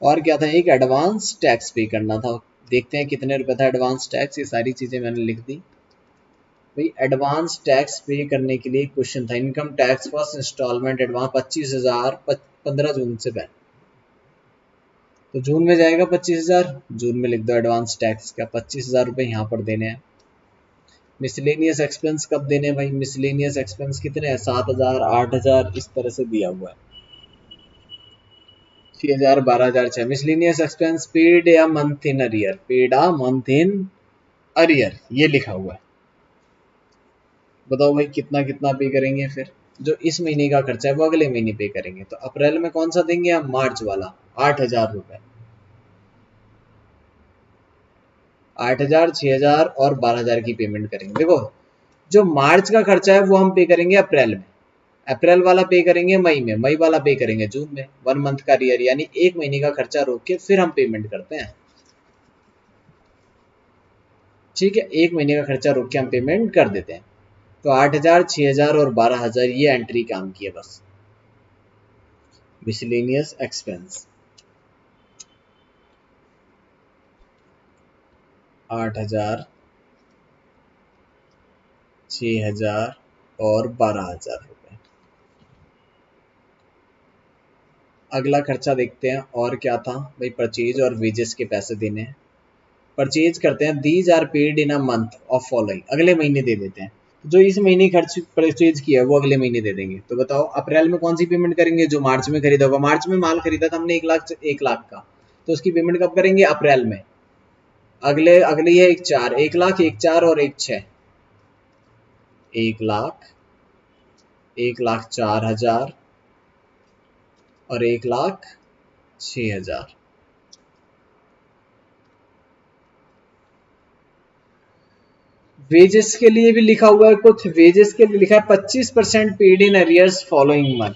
और क्या था? एक एडवांस टैक्स पे करना था। देखते हैं कितने रुपए था एडवांस टैक्स, ये सारी चीजें मैंने लिख दी भाई। एडवांस टैक्स पे करने के लिए क्वेश्चन था, income tax first instalment advance 25,000 15 June से पहले, तो जून में जाएगा 25,000, जून में लिख दो एडवांस टैक्स का 25,000 रुपये यहाँ पर देने हैं। मिसलेनियस एक्सपेंस कब देने हैं भाई? मिसलेनियस एक्सपेंस कितने हैं? 7,000, 8,000, इस तरह से दिया हुआ है। 6,000, 12,000, 6। Miscellaneous expense paid a month in arrear, paid a month in arrear, ये लिखा हुआ है। बताओ भाई कितना कितना पे करेंगे फिर? जो इस महीने का खर्चा है वो अगले महीने पे करेंगे, तो अप्रैल में कौन सा देंगे हम? मार्च वाला, 8,000 रुपए। 8,000, 6,000 और 12,000 की पेमेंट करेंगे। देखो जो मार्च का खर्चा है वो हम पे करेंगे अप्रैल में, अप्रैल वाला पे करेंगे मई में, मई वाला पे करेंगे जून में। 1 मंथ का रियर, यानी एक महीने का खर्चा रोक के फिर हम पेमेंट करते हैं। ठीक है, एक महीने का खर्चा रोक के हम पेमेंट कर देते हैं। तो 8,000, 6,000 और 12,000 ये एंट्री काम की है बस। मिसलेनियस एक्सपेंस 8,000, 6,000 और 12,000 रुपए। अगला खर्चा देखते हैं और क्या था भाई? परचेज और वेजेस के पैसे देने हैं। परचेज करते हैं, these are paid in a month of following, अगले महीने दे देते हैं। जो इस महीने खर्च परचेज किया है वो अगले महीने दे देंगे। तो बताओ अप्रैल में कौन सी पेमेंट करेंगे? जो मार्च में खरीदा होगा। मार्च में माल खरीदा था हमने 1 लाख का, तो उसकी पेमेंट कब करेंगे? अप्रैल में। अगले अगली है 1,4, 1,00,000, 1,4 और 1,6, 1,00,000, 1,04,000 और 1,06,000। वेजेस के लिए भी लिखा हुआ है कुछ, वेजेस के लिए लिखा है 25% paid in arrears following month.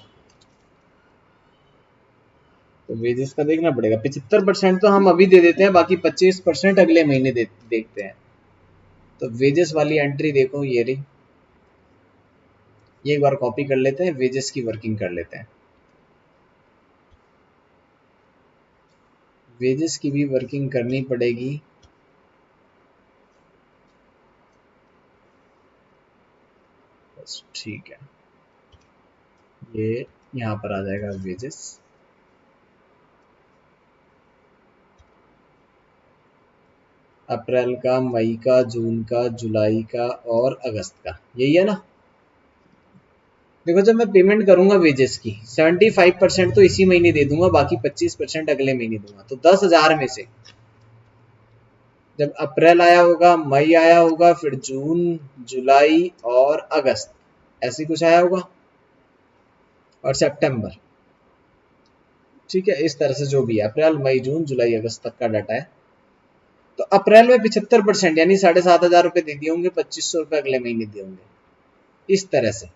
तो वेजेस का देखना पड़ेगा। 75% तो हम अभी दे देते हैं, बाकी 25% अगले महीने देखते हैं। तो वेजेस वाली एंट्री देखो ये रही, ये एक बार कॉपी कर लेते हैं, वेजेस की वर्किंग कर लेते हैं। वेजेस की भी वर्किंग करनी पड़ेगी। बस ठीक है, ये यहाँ पर आ जाएगा वेजेस। अप्रैल का, मई का, जून का, जुलाई का और अगस्त का, यही है ना? देखो जब मैं पेमेंट करूंगा वेजेस की 75% तो इसी महीने दे दूंगा, बाकी 25% अगले महीने दूंगा। तो 10,000 में से जब अप्रैल आया होगा, मई आया होगा, फिर जून, जुलाई और अगस्त, ऐसी कुछ आया होगा, और सितंबर। ठीक है, इस तरह से जो भी है अप्रैल, मई, जून, जुलाई, अगस्त तक का डाटा है। तो अप्रैल में 75% यानी 7,500 रुपए दे दिए होंगे, 2,500 रुपए अगले महीने दिए होंगे, इस तरह से।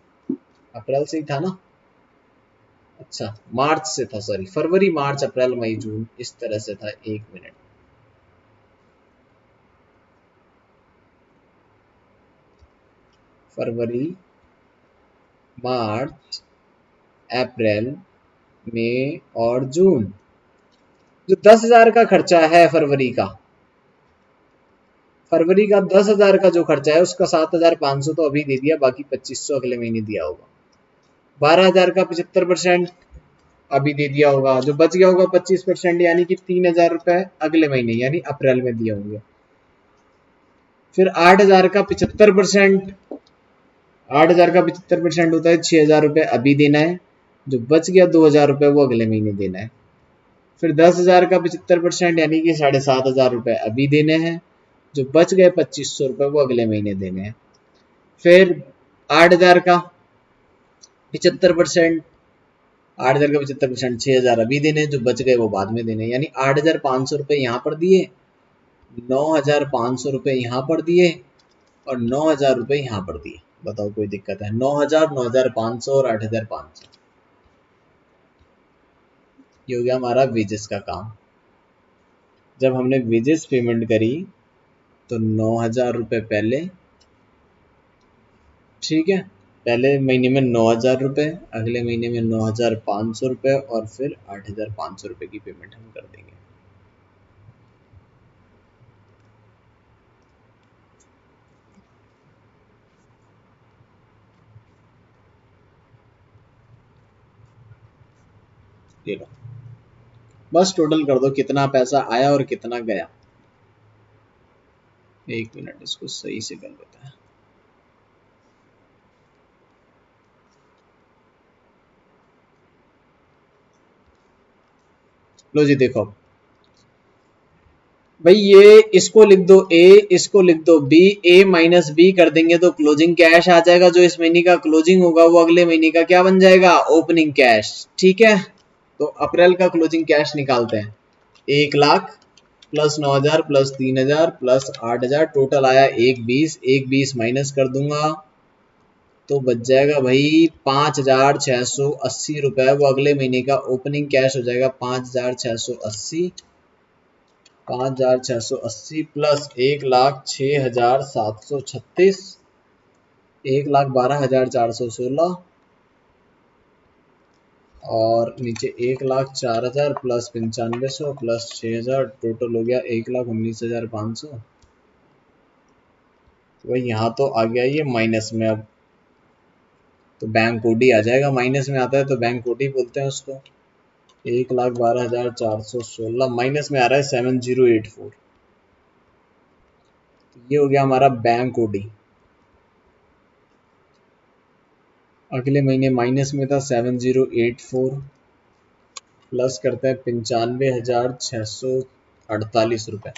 अप्रैल से ही था ना? अच्छा मार्च से था, सॉरी, फरवरी, मार्च, अप्रैल, मई, जून, इस तरह से था। एक मिनट, फरवरी, मार्च, अप्रैल, मई और जून, जो 10,000 का खर्चा है फरवरी का 10,000 का जो खर्चा है उसका 7,500 तो अभी दे दिया, बाकी 2,500 अगले महीने दिया होगा। 12,000 का 75% अभी दे दिया होगा, जो बच गया होगा 25% यानी कि 3,000 रुपए अगले महीने यानी अप्रैल में दिए होंगे। फिर 8,000 का 75%, 8,000 का 75% होता है 6,000 रुपए अभी देना है, जो बच गया 2,000 रुपए वो अगले महीने देना है। फिर 10,000 का 75% यानी कि 7,500 रुपए अभी देने हैं, जो बच गए 2,500 रुपए वो अगले महीने देने हैं। फिर 8,000 का 75%, 8,000 का 75% 6,000 अभी देने, जो बच गए वो बाद में देने, यानी 8,500 रुपए यहाँ पर दिए, 9,500 रुपए यहाँ पर दिए और 9,000 रुपए यहाँ पर दिए। बताओ कोई दिक्कत है? 9,000, 9,500 और 8,500, ये हो गया हमारा वेजेस का काम। जब हमने वेजेस पेमेंट करी तो 9,000 रुपए पहले, ठीक है, पहले महीने में 9,000 रुपए, अगले महीने में 9,500 रुपए और फिर 8,500 रुपए की पेमेंट हम कर देंगे। ये लो, बस टोटल कर दो कितना पैसा आया और कितना गया। एक मिनट इसको सही से कर देते हैं। लो जी देखो भाई, ये इसको लिख दो ए, इसको लिख दो बी, ए माइनस बी कर देंगे तो क्लोजिंग कैश आ जाएगा। जो इस महीने का क्लोजिंग होगा वो अगले महीने का क्या बन जाएगा? Opening cash. ठीक है, तो अप्रैल का क्लोजिंग कैश निकालते हैं। 1,00,000 प्लस 9,000 प्लस 3,000 प्लस 8,000, टोटल आया 1,20। 1,20 माइनस कर दूंगा तो बच जाएगा भाई 5,680 रुपए। वो अगले महीने का ओपनिंग कैश हो जाएगा 5,680, 5,680 प्लस 1,06,736, 1,12,416 और नीचे 1,04,000 प्लस 9500 प्लस 6,000, टोटल हो गया 1,19,500। तो भाई यहाँ तो आ गया ये माइनस में, अब तो बैंक कोड ही आ जाएगा। माइनस में आता है तो बैंक कोड ही बोलते हैं उसको। 1,12,416 माइनस में आ रहा है 7084, तो ये हो गया हमारा बैंक कोडी। अगले महीने माइनस में था 7084, प्लस करते हैं 95,648 रुपए,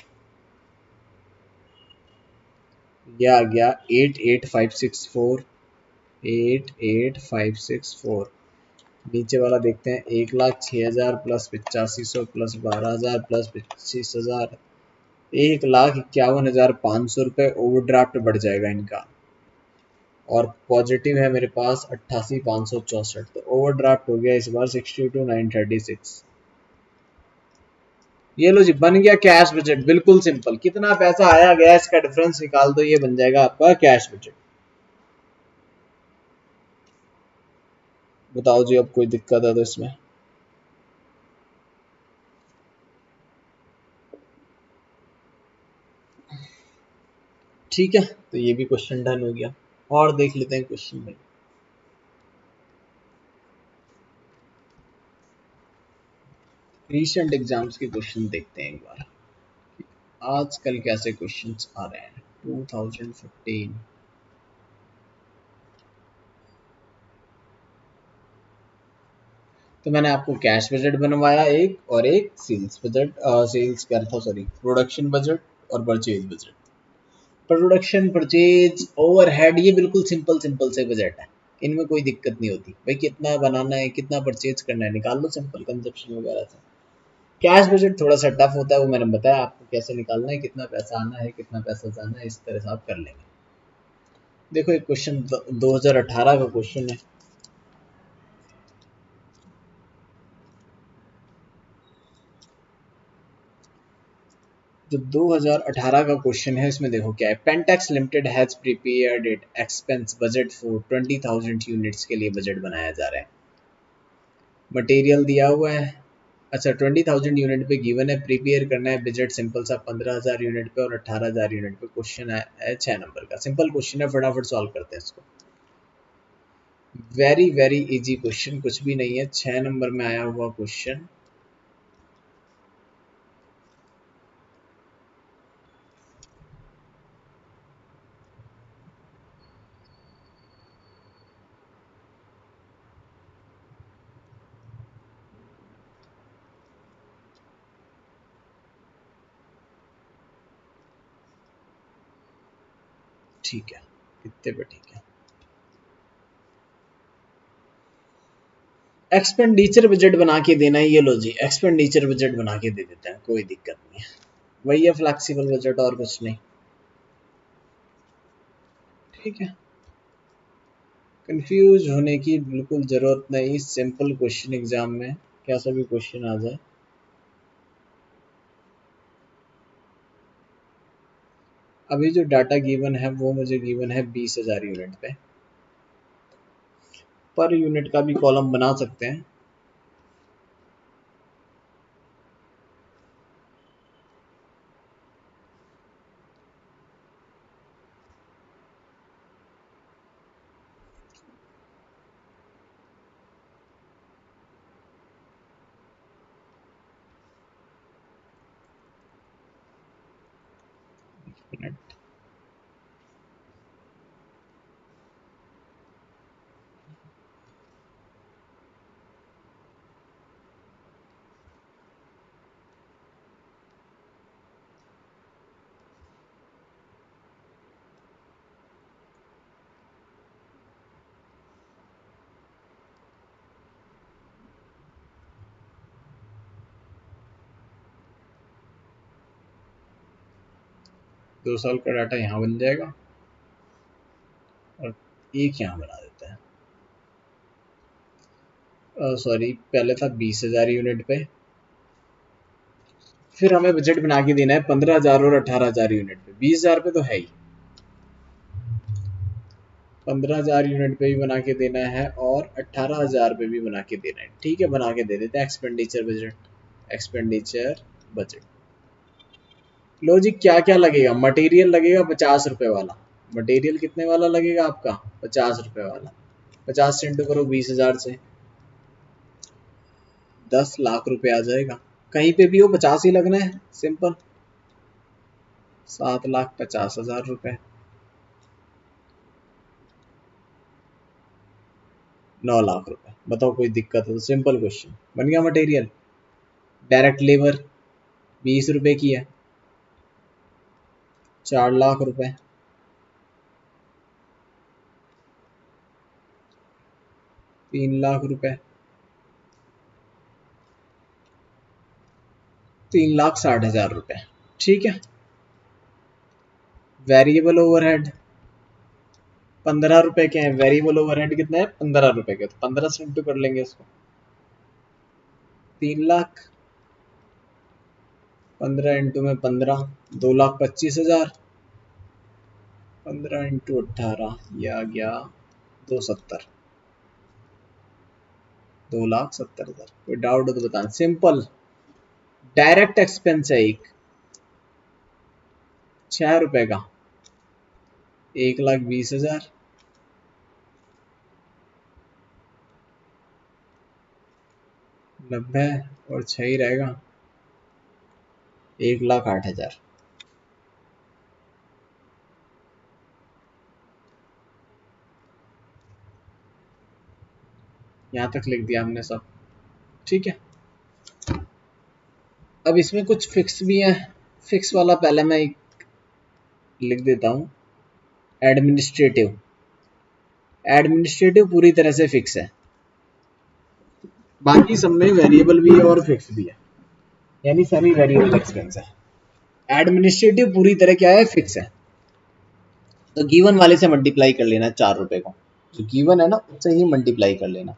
यह आ गया 88,564, 88,564। नीचे वाला देखते हैं 1,06,000 प्लस 8500 प्लस 12,000 प्लस 25,000, 1,51,500 रुपए ओवरड्राफ्ट बढ़ जाएगा इनका। और पॉजिटिव है मेरे पास 88,564, तो ओवरड्राफ्ट हो गया इस बार 62,936। ये लो जी, बन गया कैश बजट। बिल्कुल सिंपल, कितना पैसा आया गया इसका डिफरेंस निकाल दो, ये बन जाएगा आपका कैश बजट। बताओ जी, अब कोई दिक्कत है तो इसमें? ठीक है, तो ये भी क्वेश्चन डन हो गया। और देख लेते हैं क्वेश्चन में। रिसेंट एग्जाम्स के क्वेश्चन देखते हैं एक बार, आजकल कैसे क्वेश्चंस आ रहे हैं। 2015 तो मैंने आपको कैश बजट बनवाया एक, और एक सेल्स बजट, सेल्स क्या था सॉरी, प्रोडक्शन बजट और purchase budget. Production, purchase, overhead, ये बिल्कुल सिंपल सिंपल से बजट है, इनमें कोई दिक्कत नहीं होती भाई। कितना बनाना है, कितना परचेज करना है, निकाल लो सिंपल कंजप्शन वगैरह से। कैश बजट थोड़ा सा टफ होता है, वो मैंने बताया आपको कैसे निकालना है, कितना पैसा आना है कितना पैसा जाना है, इस तरह से आप कर लेंगे। देखो एक क्वेश्चन 2018 का क्वेश्चन है। जो 2018 का क्वेश्चन है इसमें देखो क्या है। Pentex limited has prepared it expense budget for 20,000 units के लिए बजट बनाया जा रहा है। मटेरियल दिया हुआ है, अच्छा 20,000 यूनिट पे गिवन है, प्रिपेयर करना है बजट सिंपल सा 15,000 यूनिट पे और 18,000 यूनिट पे। क्वेश्चन है 6 नंबर का, सिंपल क्वेश्चन है, फटाफट सॉल्व करते हैं इसको। वेरी वेरी इजी क्वेश्चन, कुछ भी नहीं है, 6 नंबर में आया हुआ क्वेश्चन। ठीक है, कितने पे? ठीक है, एक्सपेंडिचर बजट बना के देना है, ये लो जी, एक्सपेंडिचर बजट बना के दे देते हैं, कोई दिक्कत नहीं है, वही है फ्लेक्सिबल बजट और कुछ नहीं। ठीक है, कंफ्यूज होने की बिल्कुल जरूरत नहीं, सिंपल क्वेश्चन एग्जाम में कैसा भी क्वेश्चन आ जाए। अभी जो डाटा गिवन है वो मुझे गिवन है 20,000 यूनिट पे, पर यूनिट का भी कॉलम बना सकते हैं। मिनट, 2 साल का डाटा यहाँ बन जाएगा और एक यहाँ बना देते हैं। सॉरी, पहले था 20,000 यूनिट पे, फिर हमें बजट बना के देना है 15,000 और 18,000 यूनिट पे। 20,000 पे तो है ही, 15,000 यूनिट पे भी बना के देना है और 18,000 पे भी बना के देना है। ठीक है, बना के दे देते हैं एक्सपेंडिचर बजट। एक्सपेंडिचर बजट लो जी, क्या क्या लगेगा? मटेरियल लगेगा 50 रुपए वाला। मटेरियल कितने वाला लगेगा आपका? 50 रुपए वाला। 50 से इंटू करो 20,000 से, 10 लाख रुपए आ जाएगा। कहीं पे भी हो 50 ही लगना है, सिंपल। 7,50,000 रुपए, 9 लाख रुपए। बताओ कोई दिक्कत है तो? सिंपल क्वेश्चन बन गया। मटेरियल, डायरेक्ट लेबर 20 रुपए की है, 4 लाख रुपए। 3 लाख रुपए, 3,60,000 रुपए। ठीक है, वेरिएबल ओवरहेड 15 रुपए के हैं। वेरिएबल ओवरहेड कितने हैं? 15 रुपए के, तो 15 से इंटू कर लेंगे इसको। 3 लाख, 15 इंटू में 15, 2,25,000। 15 इंटू 18, ये आ गया 270, 2,70,000। कोई डाउट हो तो बताना। सिंपल डायरेक्ट एक्सपेंस है एक, 6 रुपए का, 1,20,000। 90 और 6 ही रहेगा, 1,08,000। यहाँ तक लिख दिया हमने सब। ठीक है, अब इसमें कुछ फिक्स भी है। फिक्स वाला पहले मैं एक लिख देता हूँ। एडमिनिस्ट्रेटिव, एडमिनिस्ट्रेटिव पूरी तरह से फिक्स है, बाकी सब में वेरिएबल भी है और फिक्स भी है, यानी सभी वेरिएबल एक्सपेंस है। एडमिनिस्ट्रेटिव पूरी तरह क्या है? फिक्स है। तो गिवन वाले से मल्टीप्लाई कर लेना 4 रुपए को, जो गिवन है ना उससे ही मल्टीप्लाई कर लेना।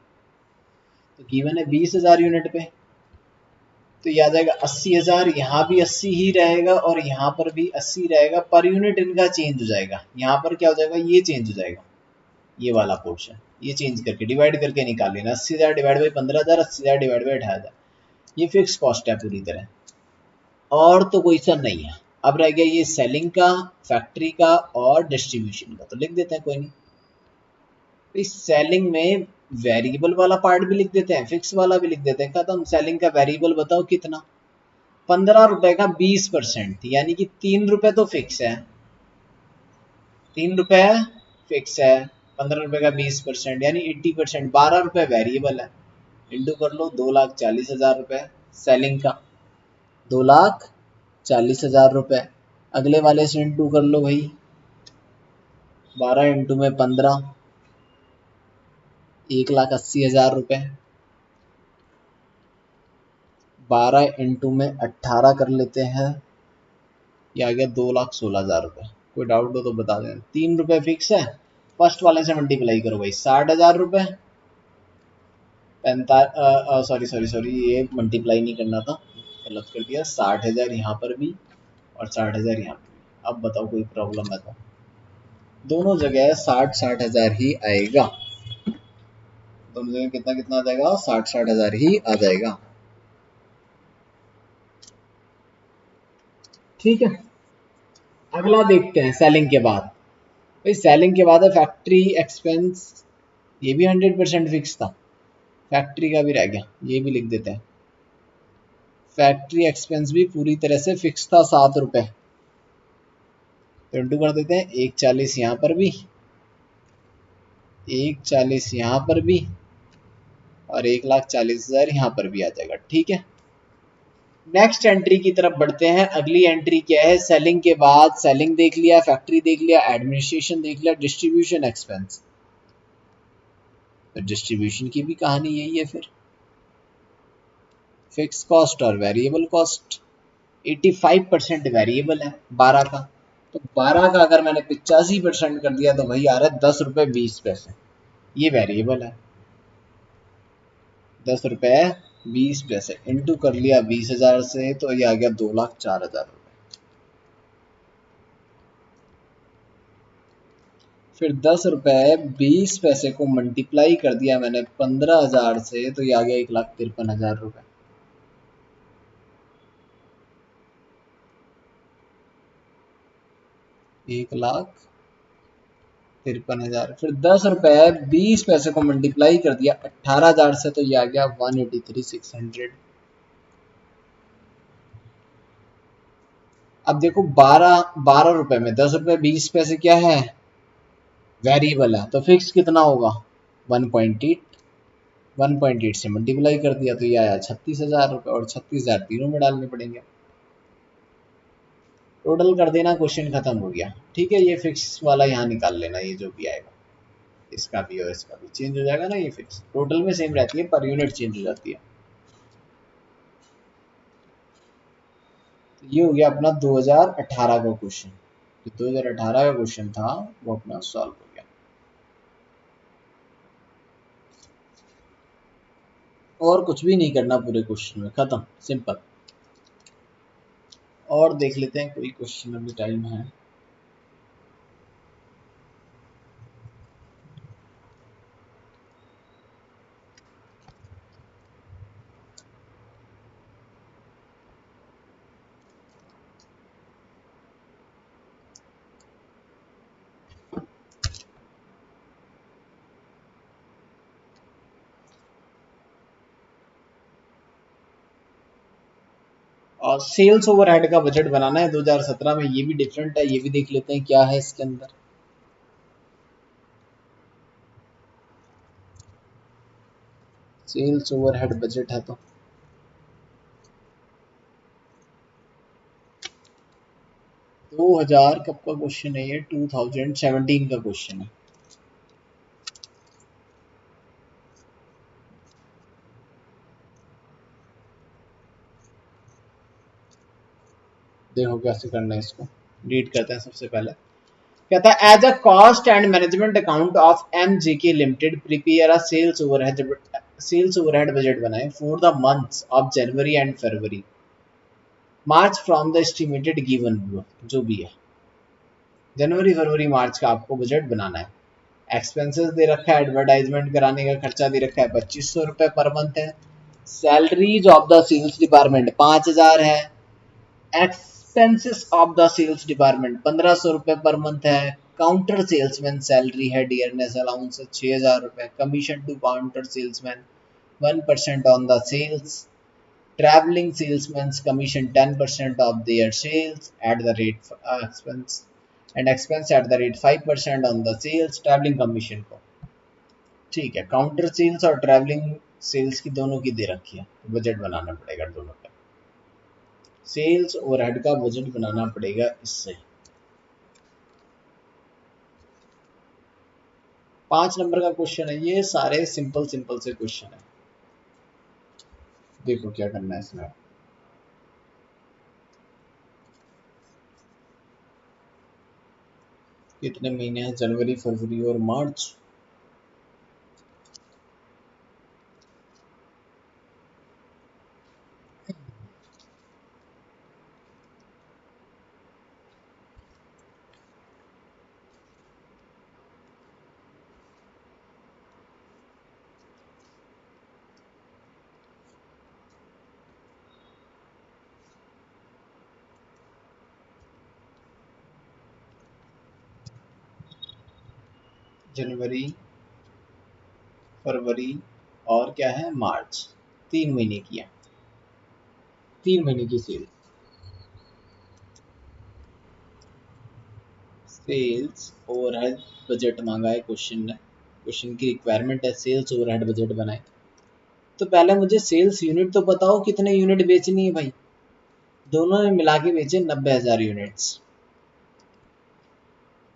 तो गिवन है 20,000 यूनिट पे, तो ये आ जाएगा 80,000। यहाँ भी 80 ही रहेगा और यहाँ पर भी 80 रहेगा, पर यूनिट इनका चेंज हो जाएगा। यहाँ पर क्या हो जाएगा? ये चेंज हो जाएगा, ये वाला पोर्शन, ये चेंज करके डिवाइड करके निकाल लेना। 80,000 डिवाइड बाई 15,000, 80,000 डिवाइड बाई 18,000। ये फिक्स कॉस्ट है पूरी तरह, और तो कोई सा नहीं है। अब रह गया ये सेलिंग का, फैक्ट्री का और डिस्ट्रीब्यूशन का, तो लिख देते हैं कोई नहीं। इस सेलिंग में वेरिएबल वाला पार्ट भी लिख देते हैं, फिक्स वाला भी लिख देते हैं। खत्म। सेलिंग का वेरिएबल बताओ कितना, 15 रुपए का 20%, यानी कि 3 रुपए तो फिक्स है, 3 रुपए फिक्स है, 15 रुपए का 20% यानी 80%, 12 रुपए वेरिएबल है। इंटू कर लो 2,40,000 रुपए सेलिंग का, 2,40,000 रुपए। अगले वाले से इंटू कर लो भाई, 12 इंटू में 15, 1,80,000 रुपए। 12 इंटू में 18 कर लेते हैं, ये आ गया 2,16,000 रुपए। कोई डाउट हो तो बता दें। 3 रुपए फिक्स है, फर्स्ट वाले से मल्टीप्लाई करो भाई, 60,000 रुपए। सॉरी सॉरी सॉरी, ये मल्टीप्लाई नहीं करना था, गलत कर दिया। 60,000 यहाँ पर भी और 60,000 यहाँ पर भी। अब बताओ कोई प्रॉब्लम है तो, दोनों जगह 60,000 ही आएगा, दोनों जगह कितना कितना आ जाएगा, 60,000 ही आ जाएगा। ठीक है, अगला देखते हैं सेलिंग के बाद। भाई सेलिंग के बाद है फैक्ट्री एक्सपेंस, ये भी 100% फिक्स था, फैक्ट्री का भी रह गया, ये भी लिख देते हैं। फैक्ट्री एक्सपेंस भी पूरी तरह से फिक्स था, 7 रुपए। तो इंटू कर देते हैं, 1,40 यहाँ पर भी, 1,40 यहाँ पर भी और 1,40,000 यहाँ पर भी आ जाएगा। ठीक है, नेक्स्ट एंट्री की तरफ बढ़ते हैं। अगली एंट्री क्या है, सेलिंग के बाद सेलिंग देख लिया, फैक्ट्री देख लिया, एडमिनिस्ट्रेशन देख लिया, डिस्ट्रीब्यूशन एक्सपेंस। तो डिस्ट्रीब्यूशन की भी कहानी यही है फिर, फिक्स कॉस्ट और वेरिएबल कॉस्ट। 85% वेरिएबल है 12 का, तो 12 का अगर मैंने 85% कर दिया तो वही आ रहा है 10 रुपए 20 पैसे, ये वेरिएबल है। 10 रुपए 20 पैसे इंटू कर लिया 20,000 से, तो ये आ गया 2,04,000 रुपए। फिर 10 रुपए 20 पैसे को मल्टीप्लाई कर दिया मैंने 15,000 से, तो ये आ गया 1,53,000 रुपए। एक लाख 53,000। फिर 10 रुपए 20 पैसे को मल्टीप्लाई कर दिया 18,000 से, तो ये आ गया 183,600। अब देखो 12 रुपए में 10 रुपए 20 पैसे क्या है, वेरिएबल है, तो फिक्स कितना होगा 1.8, 1.8 से मल्टीप्लाई कर दिया तो ये आया 36,000 रुपए, और 36,000 तीनों में डालने पड़ेंगे। टोटल कर देना, क्वेश्चन खत्म हो गया। ठीक है, ये फिक्स वाला यहाँ निकाल लेना, ये जो भी आएगा, इसका भी और इसका भी चेंज हो जाएगा ना, ये फिक्स टोटल में सेम रहती है, पर यूनिट चेंज हो जाती है। तो ये हो गया अपना 2018 का क्वेश्चन, जो 2018 का क्वेश्चन था वो अपना सॉल्व हो गया। और कुछ भी नहीं करना पूरे क्वेश्चन में, खत्म, सिंपल। और देख लेते हैं कोई क्वेश्चन, अभी टाइम है। और सेल्स ओवरहेड का बजट बनाना है 2017 में, ये भी डिफरेंट है, ये भी देख लेते हैं क्या है इसके अंदर। सेल्स ओवरहेड बजट है तो 2000 कब का क्वेश्चन है, ये 2017 का क्वेश्चन है। देखो कैसे करना है इसको, रीड करते हैं। सबसे पहले कहता है, as a cost and management account of MJK limited prepare a sales overhead budget बनाए for the months of January and February March from the estimated given, जो भी है जनवरी फरवरी मार्च का आपको बजट बनाना है। एक्सपेंसेस दे रखा है, एडवर्टाइजमेंट कराने का खर्चा दे रखा है 2,500 रुपए पर मंथ है। Salaries of the sales department 5,000 है। Expenses of the sales department 1,500 रुपए पर मंथ है। काउंटर सेल्समैन सैलरी है डियरनेस अलाउंस 6,000 रुपए। Commission to counter salesman 1% on the sales. Traveling salesmen's commission 10% of their sales at the rate expense and expense at the rate 5% on the sales traveling commission को। ठीक है, काउंटर सेल्स और ट्रैवलिंग सेल्स की दोनों की दे रखी है, तो बजट बनाना पड़ेगा दोनों का। सेल्स ओवरहेड का बजट बनाना पड़ेगा इससे। 5 नंबर का क्वेश्चन है, ये सारे सिंपल सिंपल से क्वेश्चन है। देखो क्या करना है इसमें। कितने महीने हैं? जनवरी, फरवरी और मार्च। जनवरी, फरवरी और क्या है, मार्च। 3 महीने की है, 3 महीने की सेल। सेल्स ओवरहेड बजट मांगा है क्वेश्चन ने। क्वेश्चन की रिक्वायरमेंट है सेल्स ओवरहेड बजट बनाए। तो पहले मुझे सेल्स यूनिट तो बताओ कितने यूनिट बेचनी है भाई। दोनों ने मिला के बेचे 90,000 यूनिट्स।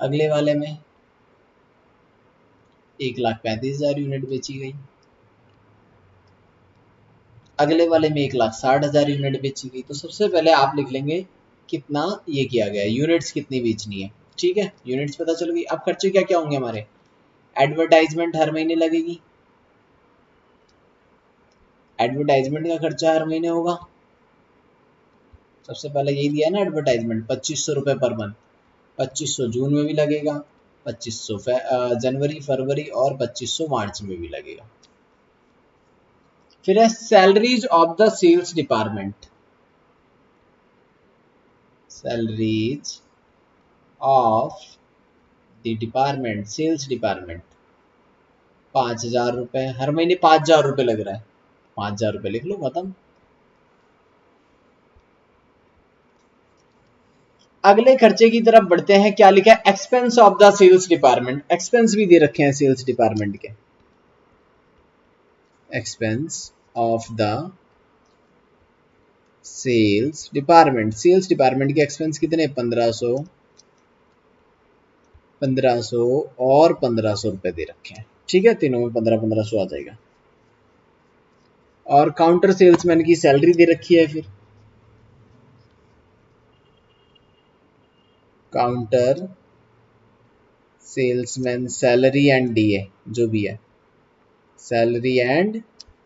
अगले वाले में 1,35,000 यूनिट बेची गई। अगले वाले में 1,60,000 यूनिट बेची गई। तो सबसे पहले आप लिख लेंगे कितना ये किया गया है, यूनिट्स कितनी बेचनी है। ठीक है, यूनिट्स पता चल गई। अब खर्चे क्या क्या होंगे हमारे। एडवर्टाइजमेंट हर महीने लगेगी, एडवर्टाइजमेंट का खर्चा हर महीने होगा। सबसे पहले यही दिया ना एडवर्टाइजमेंट, 2,500 रुपये पर मंथ। 2,500 जून में भी लगेगा, 2,500 जनवरी फरवरी और 2,500 मार्च में भी लगेगा। फिर है salaries of the sales department. Salaries of the department, sales department 5,000 रुपए। हर महीने 5,000 रुपए लग रहा है, 5,000 रुपए लिख लो, खत्म। अगले खर्चे की तरफ बढ़ते हैं। क्या लिखा है, expense of the sales department. Expense भी दे रखे हैं सेल्स डिपार्टमेंट के। Expense of the sales department, sales department के एक्सपेंस कितने, 1,500, 1,500 और 1,500 रुपए दे रखे हैं। ठीक है, तीनों में 1,500 आ जाएगा। और काउंटर सेल्समैन की सैलरी दे रखी है। फिर counter salesman salary and DA जो भी है, सैलरी एंड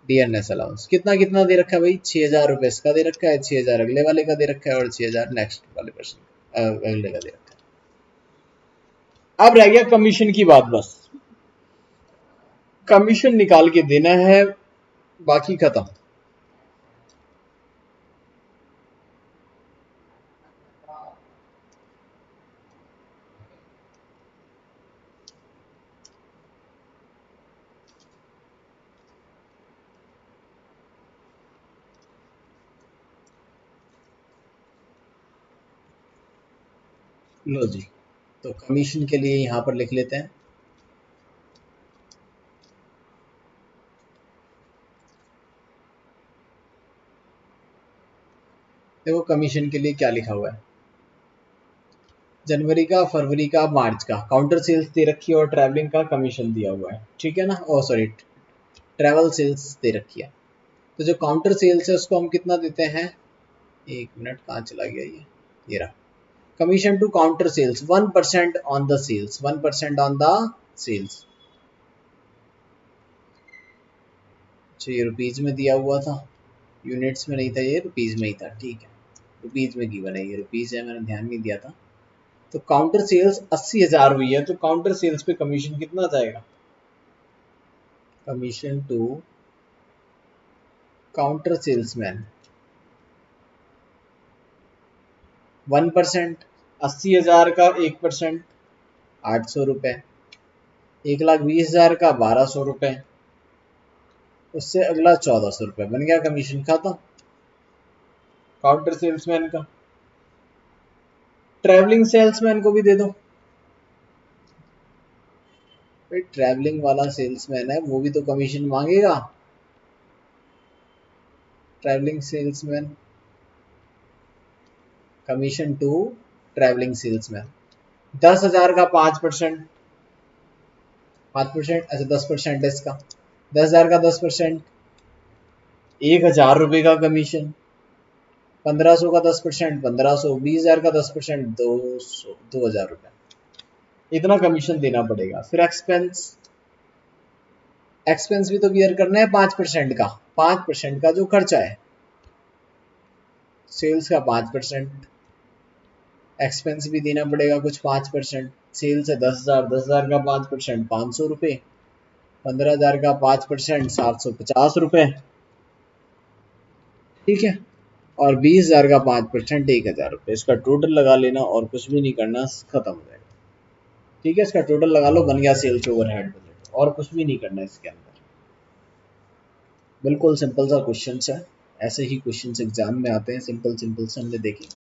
डियरनेस अलाउंस कितना कितना दे रखा है भाई। 6,000 रुपए इसका दे रखा है, 6,000 अगले वाले का दे रखा है और 6,000 नेक्स्ट वाले पर्सन अगले का दे रखा है। अब रह गया कमीशन की बात, बस कमीशन निकाल के देना है, बाकी खत्म। लो जी, तो कमीशन के लिए यहां पर लिख लेते हैं। देखो कमीशन के लिए क्या लिखा हुआ है, जनवरी का, फरवरी का, मार्च का काउंटर सेल्स दे रखी है और ट्रैवलिंग का कमीशन दिया हुआ है। ठीक है ना, ओ सॉरी, ट्रैवल सेल्स दे रखी है। तो जो काउंटर सेल्स है उसको हम कितना देते हैं, 1 मिनट कहाँ चला गया ये रहा। Commission to counter sales 1% on the sales, 1% on the sales. अच्छा, ये रुपीज में दिया हुआ था, यूनिट्स में नहीं था, ये रुपीज में ही था। ठीक है, रुपीज में गिवन है, ये रुपीज है, मैंने ध्यान नहीं दिया था। तो काउंटर सेल्स 80,000 हुई है, तो काउंटर सेल्स पे कमीशन कितना जाएगा, कमीशन टू काउंटर सेल्समैन 1%, 80,000 का 1%, 800 रुपये, 1,20,000 का 1,200 रुपये, उससे अगला 1,400 रुपये, बन गया कमीशन खाता काउंटर सेल्समैन का। ट्रैवलिंग सेल्समैन को भी दे दो भाई, ट्रैवलिंग वाला सेल्समैन है वो भी तो कमीशन मांगेगा। Travelling salesman commission to travelling salesman 10,000 का 5%, 5%, अच्छा 10% है इसका, 10,000 का 10%, 1,000 रुपये का कमीशन, 1,500 का 10%, 1,500, 20,000 का 10%, 200, 2,000 रुपये, इतना कमीशन देना पड़ेगा। फिर एक्सपेंस, एक्सपेंस भी तो बियर करना है 5% का, 5% का जो खर्चा है, सेल्स का 5%, एक्सपेंस भी देना पड़ेगा कुछ 5%, सेल्स है 10,000, 10,000 का 5%, 500 रुपये, 15,000 का 5%, 750 रुपये, ठीक है, और 20,000 का 5%, 1,000 रुपये, इसका टोटल लगा लेना और कुछ भी नहीं करना, खत्म हो जाएगा। ठीक है, इसका टोटल लगा लो, बन गया सेल्स ओवरहेड बजट, और कुछ भी नहीं करना इसके अंदर। बिल्कुल सिंपल सा क्वेश्चन है, ऐसे ही क्वेश्चन एग्जाम में आते हैं, सिंपल सिंपल से हमने देखे।